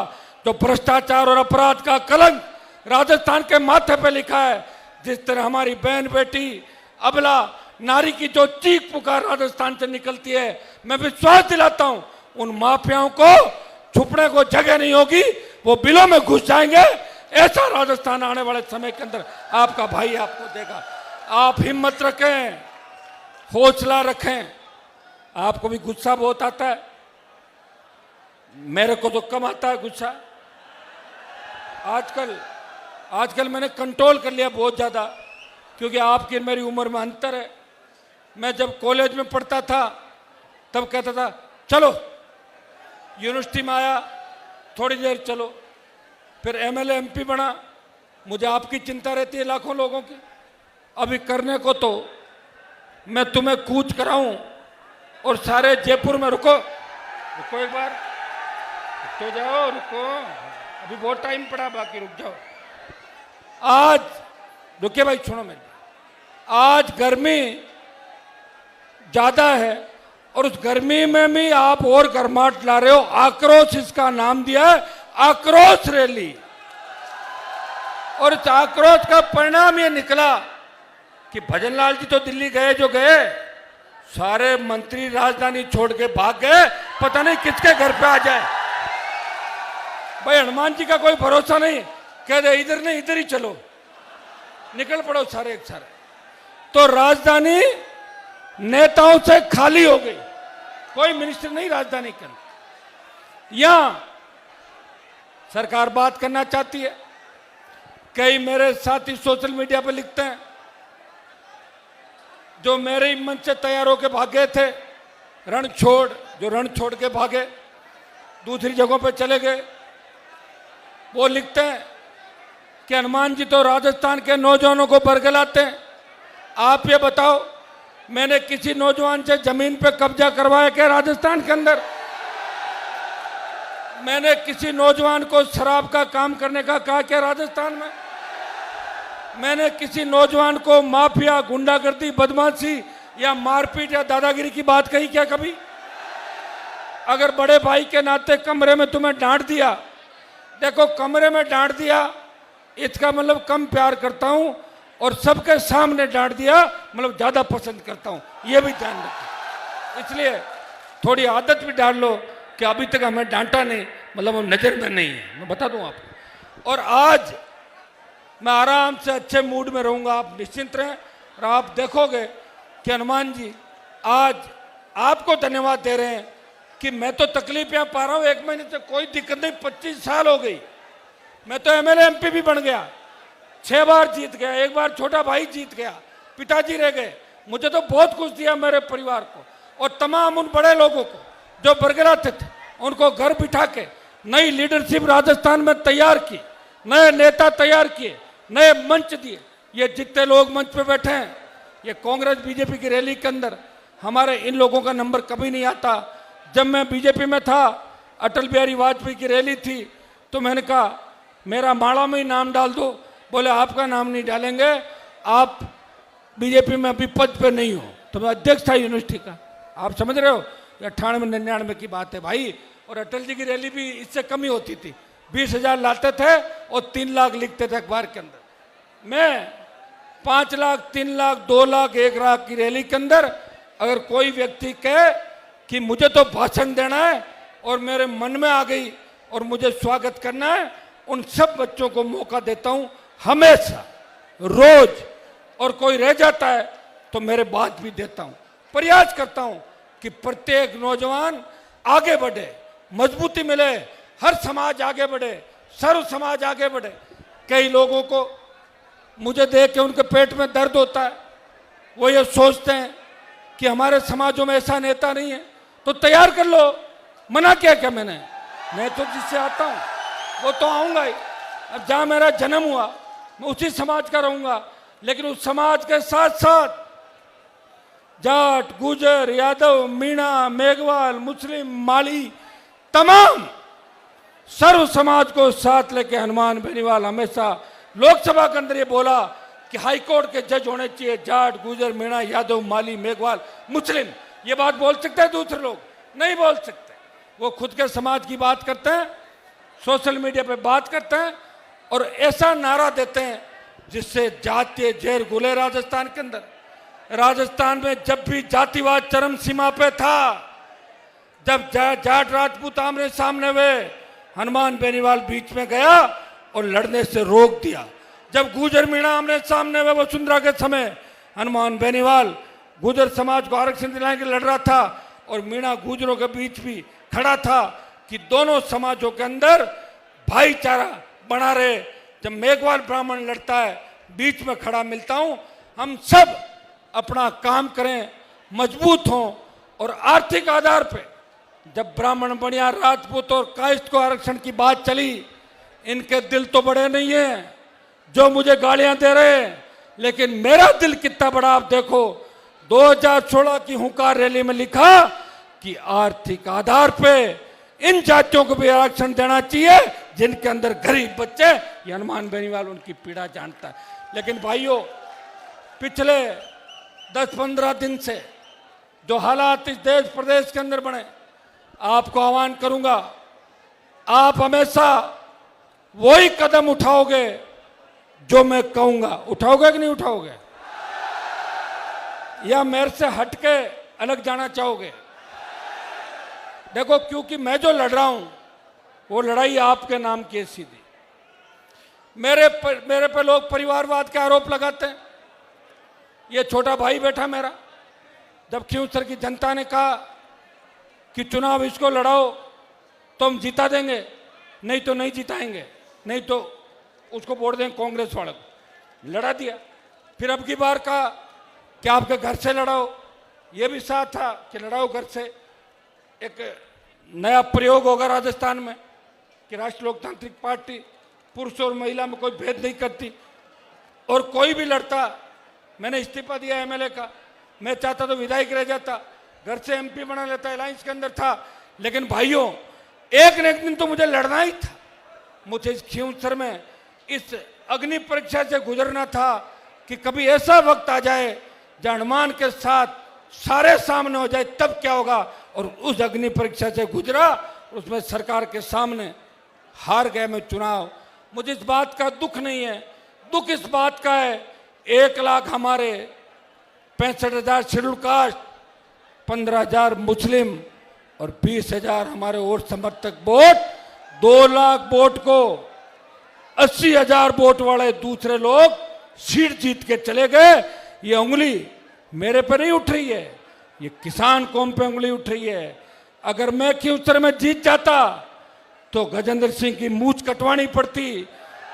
जो भ्रष्टाचार और अपराध का कलंक राजस्थान के माथे पे लिखा है। जिस तरह हमारी बहन बेटी अबला नारी की जो चीख पुकार राजस्थान से निकलती है, मैं विश्वास दिलाता हूं उन माफियाओं को छुपने को जगह नहीं होगी, वो बिलों में घुस जाएंगे। ऐसा राजस्थान आने वाले समय के अंदर आपका भाई आपको देगा। आप हिम्मत रखें, हौसला रखें। आपको भी गुस्सा बहुत आता है, मेरे को तो कम आता है गुस्सा। आजकल मैंने कंट्रोल कर लिया बहुत ज़्यादा, क्योंकि आपकी मेरी उम्र में अंतर है। मैं जब कॉलेज में पढ़ता था तब कहता था चलो, यूनिवर्सिटी में आया थोड़ी देर चलो, फिर एमएलए एमपी बना, मुझे आपकी चिंता रहती है लाखों लोगों की। अभी करने को तो मैं तुम्हें कूच कराऊं और सारे जयपुर में रुको एक बार, तो जाओ, रुको, अभी बहुत टाइम पड़ा बाकी, रुक जाओ। आज रुकिए भाई, सुनो मेरी, आज गर्मी ज्यादा है और उस गर्मी में भी आप और गर्माहट ला रहे हो। आक्रोश इसका नाम दिया है, आक्रोश रैली। और इस आक्रोश का परिणाम ये निकला कि भजनलाल जी तो दिल्ली गए जो गए, सारे मंत्री राजधानी छोड़ के भाग गए, पता नहीं किसके घर पे आ जाए। भाई हनुमान जी का कोई भरोसा नहीं, कह दे इधर नहीं इधर ही चलो, निकल पड़ो सारे एक सारे। तो राजधानी नेताओं से खाली हो गई, कोई मिनिस्टर नहीं राजधानी के अंदर। यहां सरकार बात करना चाहती है। कई मेरे साथी सोशल मीडिया पर लिखते हैं, जो मेरे मंच से तैयार होकर भागे थे, रण छोड़ के भागे, दूसरी जगहों पर चले गए, वो लिखते हैं कि हनुमान जी तो राजस्थान के नौजवानों को बरगलाते हैं। आप ये बताओ, मैंने किसी नौजवान से जमीन पे कब्जा करवाया क्या राजस्थान के अंदर? मैंने किसी नौजवान को शराब का काम करने का कहा क्या राजस्थान में? मैंने किसी नौजवान को माफिया, गुंडागर्दी, बदमाशी या मारपीट या दादागिरी की बात कही क्या कभी? अगर बड़े भाई के नाते कमरे में तुम्हें डांट दिया, देखो कमरे में डांट दिया इसका मतलब कम प्यार करता हूं, और सबके सामने डांट दिया मतलब ज्यादा पसंद करता हूं, यह भी ध्यान रखो। इसलिए थोड़ी आदत भी डाल लो कि अभी तक हमें डांटा नहीं मतलब वो नजर में नहीं है, मैं बता दूं आपको। और आज मैं आराम से अच्छे मूड में रहूंगा, आप निश्चिंत रहें। और आप देखोगे कि हनुमान जी आज आपको धन्यवाद दे रहे हैं कि मैं तो तकलीफ यहाँ पा रहा हूँ, 1 महीने से कोई दिक्कत नहीं, 25 साल हो गई, मैं तो एमएलए एमपी भी बन गया, 6 बार जीत गया, 1 बार छोटा भाई जीत गया, पिताजी रह गए। मुझे तो बहुत कुछ दिया मेरे परिवार को, और तमाम उन बड़े लोगों को जो बरगलाते थे उनको घर बिठा के नई लीडरशिप राजस्थान में तैयार की, नए नेता तैयार किए, नए मंच दिए। ये जितने लोग मंच पे बैठे हैं, ये कांग्रेस बीजेपी की रैली के अंदर हमारे इन लोगों का नंबर कभी नहीं आता। जब मैं बीजेपी में था, अटल बिहारी वाजपेयी की रैली थी, तो मैंने कहा मेरा माड़ा में ही नाम डाल दो। बोले आपका नाम नहीं डालेंगे, आप बीजेपी में अभी पद पे नहीं हो। तो मैं अध्यक्ष था यूनिवर्सिटी का, आप समझ रहे हो, 98-99 की बात है भाई। और अटल जी की रैली भी इससे कम ही होती थी, 20,000 लाते थे और 3 लाख लिखते थे अखबार के अंदर। मैं 5 लाख, 3 लाख, 2 लाख, 1 लाख की रैली के अंदर अगर कोई व्यक्ति कहे कि मुझे तो भाषण देना है और मेरे मन में आ गई और मुझे स्वागत करना है, उन सब बच्चों को मौका देता हूं हमेशा, रोज। और कोई रह जाता है तो मेरे बात भी देता हूं। प्रयास करता हूं कि प्रत्येक नौजवान आगे बढ़े, मजबूती मिले, हर समाज आगे बढ़े, सर्व समाज आगे बढ़े। कई लोगों को मुझे देख के उनके पेट में दर्द होता है, वो ये सोचते हैं कि हमारे समाजों में ऐसा नेता नहीं है, तो तैयार कर लो। मना किया क्या मैंने? मैं तो जिससे आता हूं वो तो आऊंगा ही। अब जहां मेरा जन्म हुआ मैं उसी समाज का रहूंगा, लेकिन उस समाज के साथ साथ जाट, गुजर, यादव, मीणा, मेघवाल, मुस्लिम, माली, तमाम सर्व समाज को साथ लेके हनुमान बेनीवाल हमेशा लोकसभा के अंदर ये बोला कि हाईकोर्ट के जज होने चाहिए जाट, गुजर, मीणा, यादव, माली, मेघवाल, मुस्लिम। ये बात बोल सकते हैं दूसरे लोग? नहीं बोल सकते। वो खुद के समाज की बात करते हैं, सोशल मीडिया पे बात करते हैं और ऐसा नारा देते हैं जिससे जातीय जहर घुले राजस्थान के अंदर। राजस्थान में जब भी जातिवाद चरम सीमा पे था, जब जाट राजपूत आमने सामने हुए, हनुमान बेनीवाल बीच में गया और लड़ने से रोक दिया। जब गुजर मीणा आमने सामने हुए वसुंधरा के समय, हनुमान बेनीवाल गुजर समाज को आरक्षण दिलाने के लिए लड़ रहा था और मीणा गुजरों के बीच भी खड़ा था कि दोनों समाजों के अंदर भाईचारा बना रहे। जब मेघवाल ब्राह्मण लड़ता है, बीच में खड़ा मिलता हूं। हम सब अपना काम करें, मजबूत हों और आर्थिक आधार पे। जब ब्राह्मण, बनिया, राजपूत और कायस्थ को आरक्षण की बात चली, इनके दिल तो बड़े नहीं है जो मुझे गालियां दे रहे हैं, लेकिन मेरा दिल कितना बड़ा आप देखो। 2016 की हुंकार रैली में लिखा कि आर्थिक आधार पे इन जातियों को भी आरक्षण देना चाहिए जिनके अंदर गरीब बच्चे। ये हनुमान बेनीवाल उनकी पीड़ा जानता है। लेकिन भाइयों, पिछले 10-15 दिन से जो हालात इस देश प्रदेश के अंदर बने, आपको आह्वान करूंगा, आप हमेशा वही कदम उठाओगे जो मैं कहूंगा। उठाओगे कि नहीं उठाओगे? या मेरे से हटके अलग जाना चाहोगे? देखो, क्योंकि मैं जो लड़ रहा हूं वो लड़ाई आपके नाम की है सीधी। मेरे पे लोग परिवारवाद के आरोप लगाते हैं। ये छोटा भाई बैठा मेरा, जब खींवसर की जनता ने कहा कि चुनाव इसको लड़ाओ तो हम जिता देंगे, नहीं तो नहीं जिताएंगे, नहीं तो उसको वोट देंगे कांग्रेस वाले को, लड़ा दिया। फिर अब की बार कहा कि आपके घर से लड़ाओ, ये भी साथ था कि लड़ाओ घर से। एक नया प्रयोग होगा राजस्थान में कि राष्ट्रीय लोकतांत्रिक पार्टी पुरुष और महिला में कोई भेद नहीं करती और कोई भी लड़ता। मैंने इस्तीफा दिया एमएलए का, मैं चाहता तो विधायक रह जाता, घर से एमपी बना लेता, अलायंस के अंदर था। लेकिन भाइयों, एक न एक दिन तो मुझे लड़ना ही था। मुझे इस खींवसर में इस अग्नि परीक्षा से गुजरना था कि कभी ऐसा वक्त आ जाए जब हनुमान के साथ सारे सामने हो जाए, तब क्या होगा। और उस अग्नि परीक्षा से गुजरा, उसमें सरकार के सामने हार गए मैं चुनाव। मुझे इस बात का दुख नहीं है, दुख इस बात का है 1 लाख हमारे 65,000 शेड्यूल कास्ट, 15,000 मुस्लिम और 20,000 हमारे और समर्थक वोट, 2 लाख वोट को 80,000 वोट वाले दूसरे लोग सीट जीत के चले गए। ये उंगली मेरे पे नहीं उठ रही है, ये किसान कौम पे उंगली उठ रही है। अगर मैं खींवसर में जीत जाता तो गजेंद्र सिंह की मूंछ कटवानी पड़ती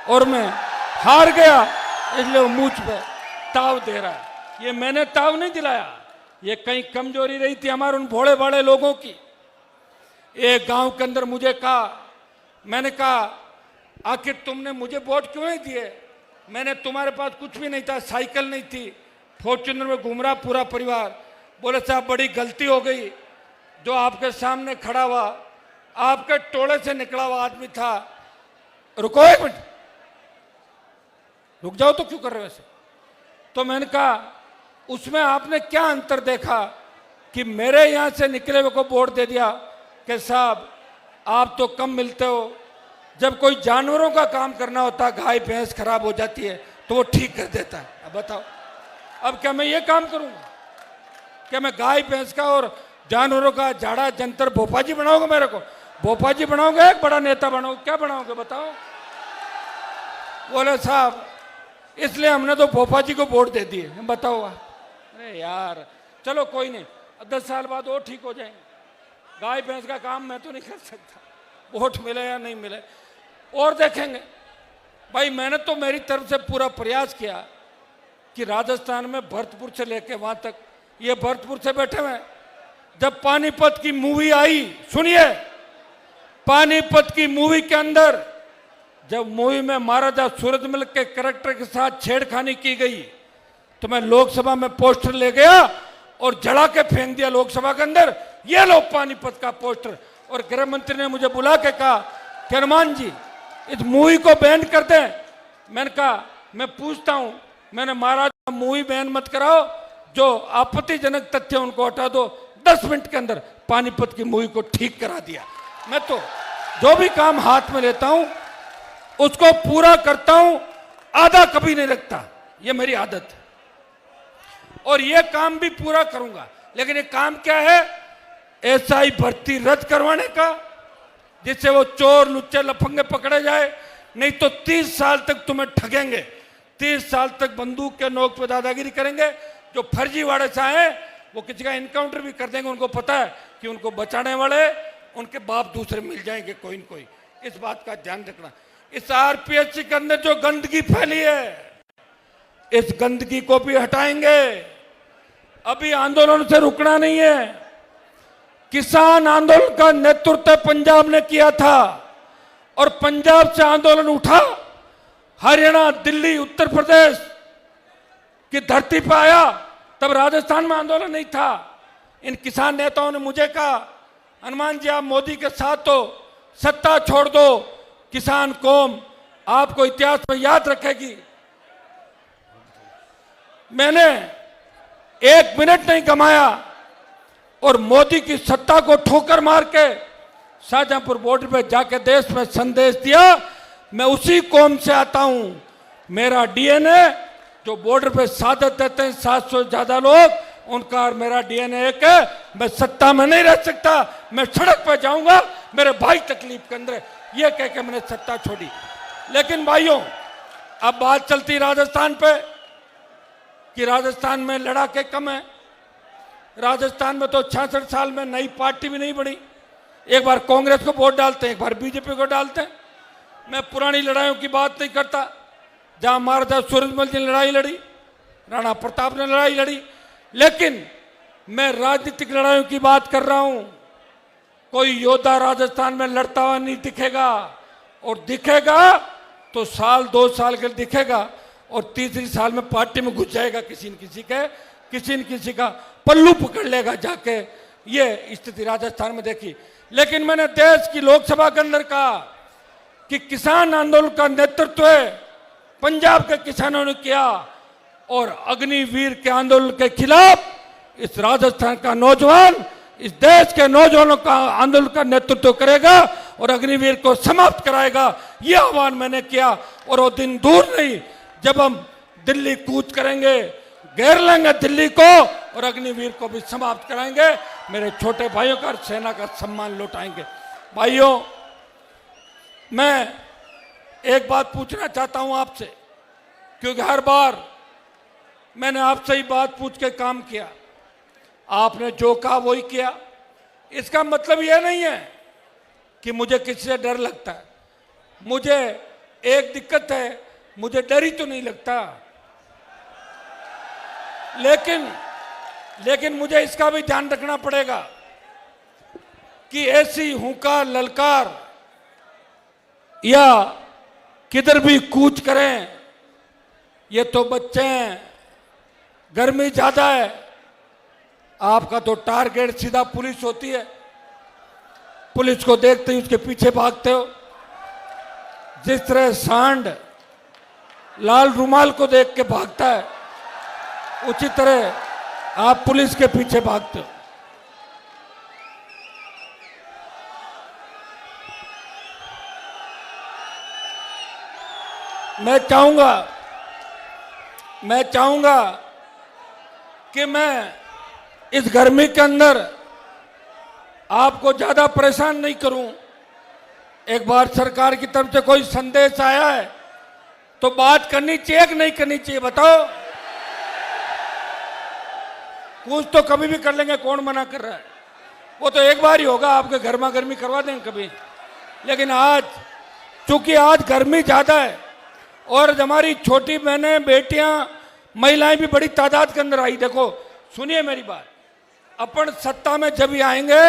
और मैं हार गया, इसलिए वो मूंछ पे ताव दे रहा है। ये मैंने ताव नहीं दिलाया, ये कहीं कमजोरी रही थी हमारे उन भोले भाले लोगों की। एक गांव के अंदर मुझे कहा, मैंने कहा आखिर तुमने मुझे वोट क्यों नहीं दिए? मैंने, तुम्हारे पास कुछ भी नहीं था, साइकिल नहीं थी, फॉर्च्यूनर में घूम रहा पूरा परिवार। बोले साहब बड़ी गलती हो गई, जो आपके सामने खड़ा हुआ आपके टोले से निकला हुआ आदमी था। रुको एक मिनट, रुक जाओ, तो क्यों कर रहे हो ऐसे? तो मैंने कहा उसमें आपने क्या अंतर देखा कि मेरे यहां से निकले हुए को वोट दे दिया कि साहब आप तो कम मिलते हो, जब कोई जानवरों का काम करना होता, गाय भैंस खराब हो जाती है तो वो ठीक कर देता है। अब बताओ, अब क्या मैं ये काम करूंगा? क्या मैं गाय भैंस का और जानवरों का झाड़ा जंतर भोपाजी बनाओगे? मेरे को भोपाजी बनाओगे, एक बड़ा नेता बनाओगे, क्या बनाओगे बताओ? बोले साहब इसलिए हमने तो भोपाजी को वोट दे दिए। बताओ आप। अरे यार चलो कोई नहीं, 10 साल बाद वो ठीक हो जाएंगे। गाय भैंस का काम मैं तो नहीं कर सकता, वोट मिले या नहीं मिले और देखेंगे। भाई मैंने तो मेरी तरफ से पूरा प्रयास किया कि राजस्थान में भरतपुर से लेके वहां तक, ये भरतपुर से बैठे हुए, जब पानीपत की मूवी आई, सुनिए, पानीपत की मूवी के अंदर जब मूवी में महाराजा सूरजमल के कैरेक्टर के साथ छेड़खानी की गई तो मैं लोकसभा में पोस्टर ले गया और जला के फेंक दिया लोकसभा के अंदर, ये लो पानीपत का पोस्टर। और गृह मंत्री ने मुझे बुला के कहा कि हनुमान जी इस मूवी को बैन कर दें, मैंने कहा मैं पूछता हूं, मैंने महाराज मुंह ही बयान मत कराओ, जो आपत्तिजनक तथ्य उनको हटा दो। 10 मिनट के अंदर पानीपत की मुहिम को ठीक करा दिया। मैं तो जो भी काम हाथ में लेता हूं उसको पूरा करता हूं, आधा कभी नहीं रखता, ये मेरी आदत है और ये काम भी पूरा करूंगा। लेकिन ये काम क्या है? एसआई भर्ती रद्द करवाने का, जिससे वो चोर लुच्चे लफंगे पकड़े जाए, नहीं तो 30 साल तक तुम्हें ठगेंगे, 30 साल तक बंदूक के नोक पे दादागिरी करेंगे। जो फर्जीवाड़े से आए वो किसी का इनकाउंटर भी कर देंगे, उनको पता है कि उनको बचाने वाले उनके बाप दूसरे मिल जाएंगे कोई न कोई। इस बात का ध्यान रखना। इस आरपीएससी के अंदर जो गंदगी फैली है, इस गंदगी को भी हटाएंगे। अभी आंदोलन से रुकना नहीं है। किसान आंदोलन का नेतृत्व पंजाब ने किया था और पंजाब से आंदोलन उठा, हरियाणा, दिल्ली, उत्तर प्रदेश की धरती पर आया, तब राजस्थान में आंदोलन नहीं था। इन किसान नेताओं ने मुझे कहा, हनुमान जी आप मोदी के साथ तो सत्ता छोड़ दो, किसान कौम आपको इतिहास में याद रखेगी। मैंने 1 मिनट नहीं कमाया और मोदी की सत्ता को ठोकर मार के शाहजहांपुर बॉर्डर पे जाके देश में संदेश दिया, मैं उसी कौम से आता हूं। मेरा डीएनए जो बॉर्डर पे शहादत देते हैं 700 से ज्यादा लोग, उनका और मेरा डीएनए एक है। मैं सत्ता में नहीं रह सकता, मैं सड़क पे जाऊंगा, मेरे भाई तकलीफ के अंदर, ये कह के मैंने सत्ता छोड़ी। लेकिन भाइयों, अब बात चलती राजस्थान पे कि राजस्थान में लड़ाके कम है। राजस्थान में तो 66 साल में नई पार्टी भी नहीं बनी। एक बार कांग्रेस को वोट डालते हैं, एक बार बीजेपी को डालते हैं। मैं पुरानी लड़ाइयों की बात नहीं करता, जहां महाराजा सूरजमल जी ने लड़ाई लड़ी, राणा प्रताप ने लड़ाई लड़ी, लेकिन मैं राजनीतिक लड़ाइयों की बात कर रहा हूं। कोई योद्धा राजस्थान में लड़ता हुआ नहीं दिखेगा, और दिखेगा तो साल 2 साल के दिखेगा और तीसरी साल में पार्टी में घुस जाएगा किसी न किसी का पल्लू पकड़ लेगा जाके। ये स्थिति राजस्थान में देखी। लेकिन मैंने देश की लोकसभा के अंदर कहा कि किसान आंदोलन का नेतृत्व पंजाब के किसानों ने किया और अग्निवीर के आंदोलन के खिलाफ इस राजस्थान का नौजवान इस देश के नौजवानों का आंदोलन का नेतृत्व करेगा और अग्निवीर को समाप्त कराएगा। यह आह्वान मैंने किया और वो दिन दूर नहीं जब हम दिल्ली कूच करेंगे, घेर लेंगे दिल्ली को और अग्निवीर को भी समाप्त कराएंगे। मेरे छोटे भाइयों का सेना का सम्मान लौटाएंगे। भाइयों, मैं एक बात पूछना चाहता हूं आपसे, क्योंकि हर बार मैंने आपसे ही बात पूछ के काम किया, आपने जो कहा वही किया। इसका मतलब यह नहीं है कि मुझे किसी से डर लगता है। मुझे एक दिक्कत है, मुझे डर ही तो नहीं लगता, लेकिन मुझे इसका भी ध्यान रखना पड़ेगा कि ऐसी हुंकार ललकार या किधर भी कूच करें, ये तो बच्चे हैं, गर्मी ज्यादा है। आपका तो टारगेट सीधा पुलिस होती है, पुलिस को देखते ही उसके पीछे भागते हो। जिस तरह सांड लाल रुमाल को देख के भागता है, उसी तरह आप पुलिस के पीछे भागते हो। मैं चाहूंगा कि मैं इस गर्मी के अंदर आपको ज्यादा परेशान नहीं करूं। एक बार सरकार की तरफ से कोई संदेश आया है तो बात करनी चाहिए कि नहीं करनी चाहिए, बताओ? कुछ तो कभी भी कर लेंगे, कौन मना कर रहा है? वो तो एक बार ही होगा, आपके गर्मा गर्मी करवा देंगे कभी। लेकिन आज, चूंकि आज गर्मी ज्यादा है और हमारी छोटी बहनें, बेटियां, महिलाएं भी बड़ी तादाद के अंदर आई। देखो, सुनिए मेरी बात, अपन सत्ता में जब भी आएंगे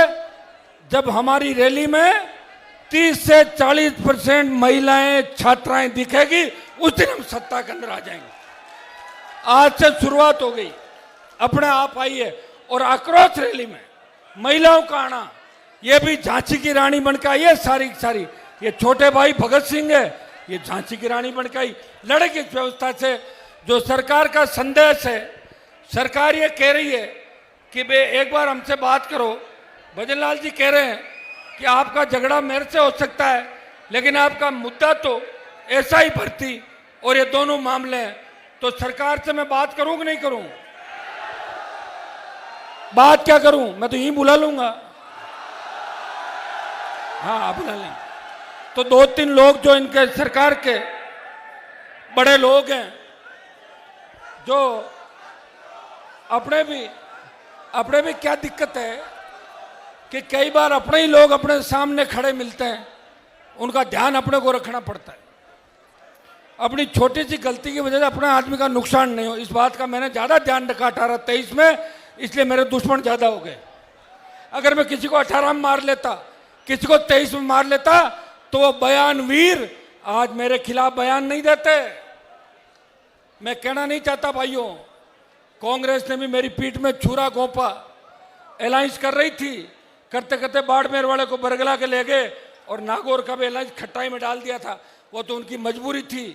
जब हमारी रैली में 30 से 40% महिलाएं, छात्राएं दिखेगी, उस दिन हम सत्ता के अंदर आ जाएंगे। आज से शुरुआत हो गई, अपने आप आई है। और आक्रोश रैली में महिलाओं का आना, ये भी झांसी की रानी बनकर आई है सारी। ये छोटे भाई भगत सिंह है, ये झांसी की रानी बन के आई, लड़ेगी इस व्यवस्था से। जो सरकार का संदेश है, सरकार ये कह रही है कि बे एक बार हमसे बात करो। भजन लाल जी कह रहे हैं कि आपका झगड़ा मेरे से हो सकता है, लेकिन आपका मुद्दा तो ऐसा ही भर्ती और ये दोनों मामले हैं, तो सरकार से मैं बात करूं कि नहीं करूं? बात क्या करूं? मैं तो यहीं बुला लूंगा। हाँ, बुला लें। तो 2-3 लोग जो इनके सरकार के बड़े लोग हैं, जो अपने भी क्या दिक्कत है कि कई बार अपने ही लोग अपने सामने खड़े मिलते हैं, उनका ध्यान अपने को रखना पड़ता है। अपनी छोटी सी गलती की वजह से अपने आदमी का नुकसान नहीं हो, इस बात का मैंने ज़्यादा ध्यान रखा 18-23 में, इसलिए मेरे दुश्मन ज़्यादा हो गए। अगर मैं किसी को 18 में मार लेता, किसी को 23 में मार लेता, तो वो बयानवीर आज मेरे खिलाफ बयान नहीं देते। मैं कहना नहीं चाहता भाइयों, कांग्रेस ने भी मेरी पीठ में छुरा घोंपा, अलायंस कर रही थी, करते करते बाड़मेर वाले को बरगला के ले गए और नागौर का भी अलायंस खट्टाई में डाल दिया था। वो तो उनकी मजबूरी थी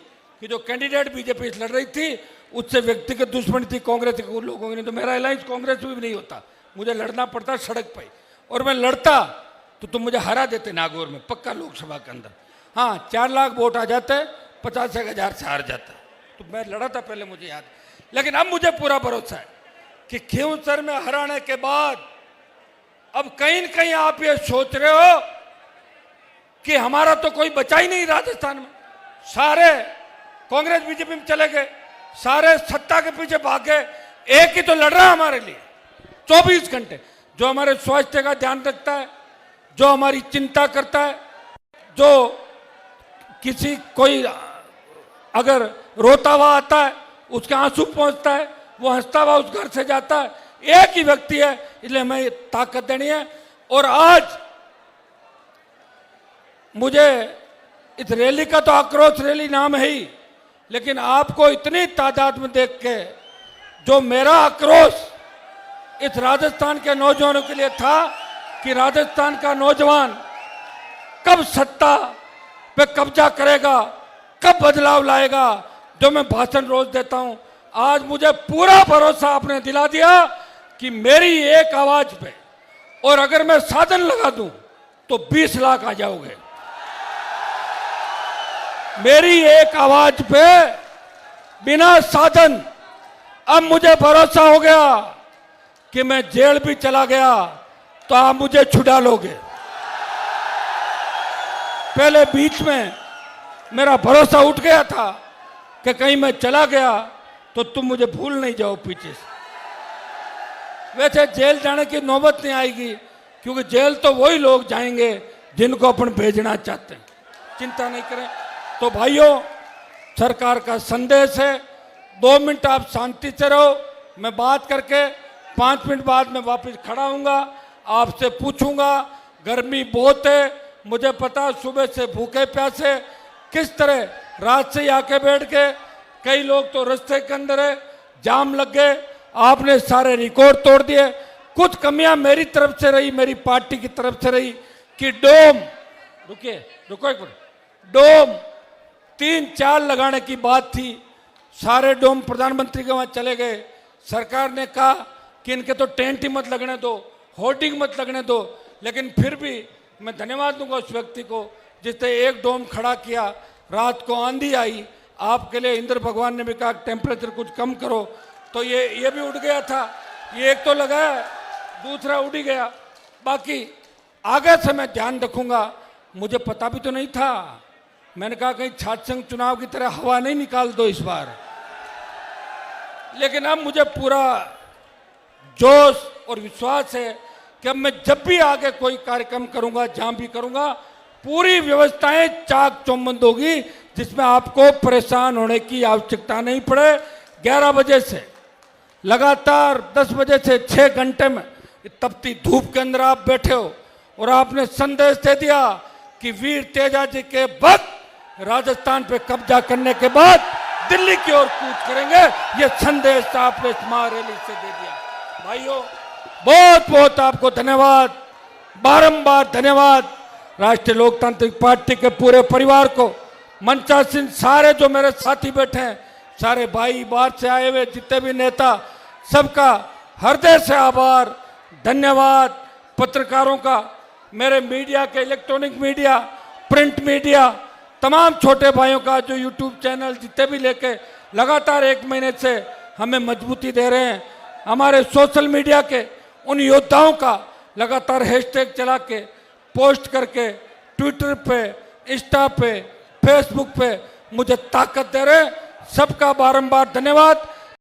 कि जो कैंडिडेट बीजेपी से लड़ रही थी उससे व्यक्तिगत दुश्मनी थी कांग्रेस के लोगों की, नहीं तो मेरा अलायंस कांग्रेस में भी नहीं होता। मुझे लड़ना पड़ता सड़क पर, और मैं लड़ता तो तुम मुझे हरा देते नागौर में, पक्का लोकसभा के अंदर। हाँ, 4 लाख वोट आ जाते, 50,000 से हार जाता, तो मैं लड़ा था पहले, मुझे याद। लेकिन अब मुझे पूरा भरोसा है कि खींवसर में हराने के बाद अब कहीं न कहीं आप ये सोच रहे हो कि हमारा तो कोई बचा ही नहीं राजस्थान में, सारे कांग्रेस बीजेपी में चले गए, सारे सत्ता के पीछे भाग गए, एक ही तो लड़ रहा है हमारे लिए 24 घंटे, जो हमारे स्वास्थ्य का ध्यान रखता है, जो हमारी चिंता करता है, जो किसी कोई अगर रोता हुआ आता है उसके आंसू पहुंचता है, वो हंसता हुआ उस घर से जाता है, एक ही व्यक्ति है, इसलिए हमें ताकत देनी है। और आज मुझे इस रैली का तो आक्रोश रैली नाम है ही, लेकिन आपको इतनी तादाद में देख के जो मेरा आक्रोश इस राजस्थान के नौजवानों के लिए था कि राजस्थान का नौजवान कब सत्ता पे कब्जा करेगा, कब बदलाव लाएगा, जो मैं भाषण रोज देता हूं, आज मुझे पूरा भरोसा आपने दिला दिया कि मेरी एक आवाज पे, और अगर मैं साधन लगा दूं तो 20 लाख आ जाओगे। मेरी एक आवाज पे बिना साधन, अब मुझे भरोसा हो गया कि मैं जेल भी चला गया तो आप मुझे छुड़ा लोगे। पहले बीच में मेरा भरोसा उठ गया था कि कहीं मैं चला गया तो तुम मुझे भूल नहीं जाओ पीछे से। वैसे जेल जाने की नौबत नहीं आएगी, क्योंकि जेल तो वही लोग जाएंगे जिनको अपन भेजना चाहते हैं, चिंता नहीं करें। तो भाइयों, सरकार का संदेश है, 2 मिनट आप शांति से रहो, मैं बात करके 5 मिनट बाद में वापस खड़ा हूँगा, आपसे पूछूंगा। गर्मी बहुत है, मुझे पता, सुबह से भूखे प्यासे किस तरह रात से आके बैठ के, कई लोग तो रास्ते के अंदर है, जाम लग गए, आपने सारे रिकॉर्ड तोड़ दिए। कुछ कमियां मेरी तरफ से रही, मेरी पार्टी की तरफ से रही कि डोम, रुको एक मिनट, डोम 3-4 लगाने की बात थी, सारे डोम प्रधानमंत्री के वहां चले गए। सरकार ने कहा कि इनके तो टेंट ही मत लगने दो, होर्डिंग मत लगने दो, लेकिन फिर भी मैं धन्यवाद दूंगा उस व्यक्ति को जिसने एक डोम खड़ा किया। रात को आंधी आई, आपके लिए इंद्र भगवान ने भी कहा टेम्परेचर कुछ कम करो, तो ये भी उड़ गया था। ये एक तो लगाया, दूसरा उड़ ही गया। बाकी आगे से मैं ध्यान रखूंगा। मुझे पता भी तो नहीं था, मैंने कहा कहीं छात्र संघ चुनाव की तरह हवा नहीं निकाल दो इस बार, लेकिन अब मुझे पूरा जोश और विश्वास है कि अब मैं जब भी आगे कोई कार्यक्रम करूंगा, जहां भी करूंगा, पूरी व्यवस्थाएं चाक चौबंद होगी, जिसमें आपको परेशान होने की आवश्यकता नहीं पड़े। 11 बजे से लगातार 10 बजे से 6 घंटे में तपती धूप के अंदर आप बैठे हो और आपने संदेश दे दिया कि वीर तेजा जी के वक्त राजस्थान पे कब्जा करने के बाद दिल्ली की ओर कूच करेंगे। ये संदेश आपने इस महारैली से दे दिया। भाइयों, बहुत बहुत आपको धन्यवाद, बारंबार धन्यवाद। राष्ट्रीय लोकतांत्रिक पार्टी के पूरे परिवार को मंचासीन सारे जो मेरे साथी बैठे हैं, सारे भाई बाहर से आए हुए जितने भी नेता, सबका हृदय से आभार, धन्यवाद। पत्रकारों का, मेरे मीडिया के, इलेक्ट्रॉनिक मीडिया, प्रिंट मीडिया, तमाम छोटे भाइयों का जो यूट्यूब चैनल जितने भी लेके लगातार 1 महीने से हमें मजबूती दे रहे हैं, हमारे सोशल मीडिया के उन योद्धाओं का लगातार हैशटैग चला के, पोस्ट करके, ट्विटर पे, इंस्टा पे, फेसबुक पे मुझे ताकत दे रहे हैं, सबका बारंबार धन्यवाद।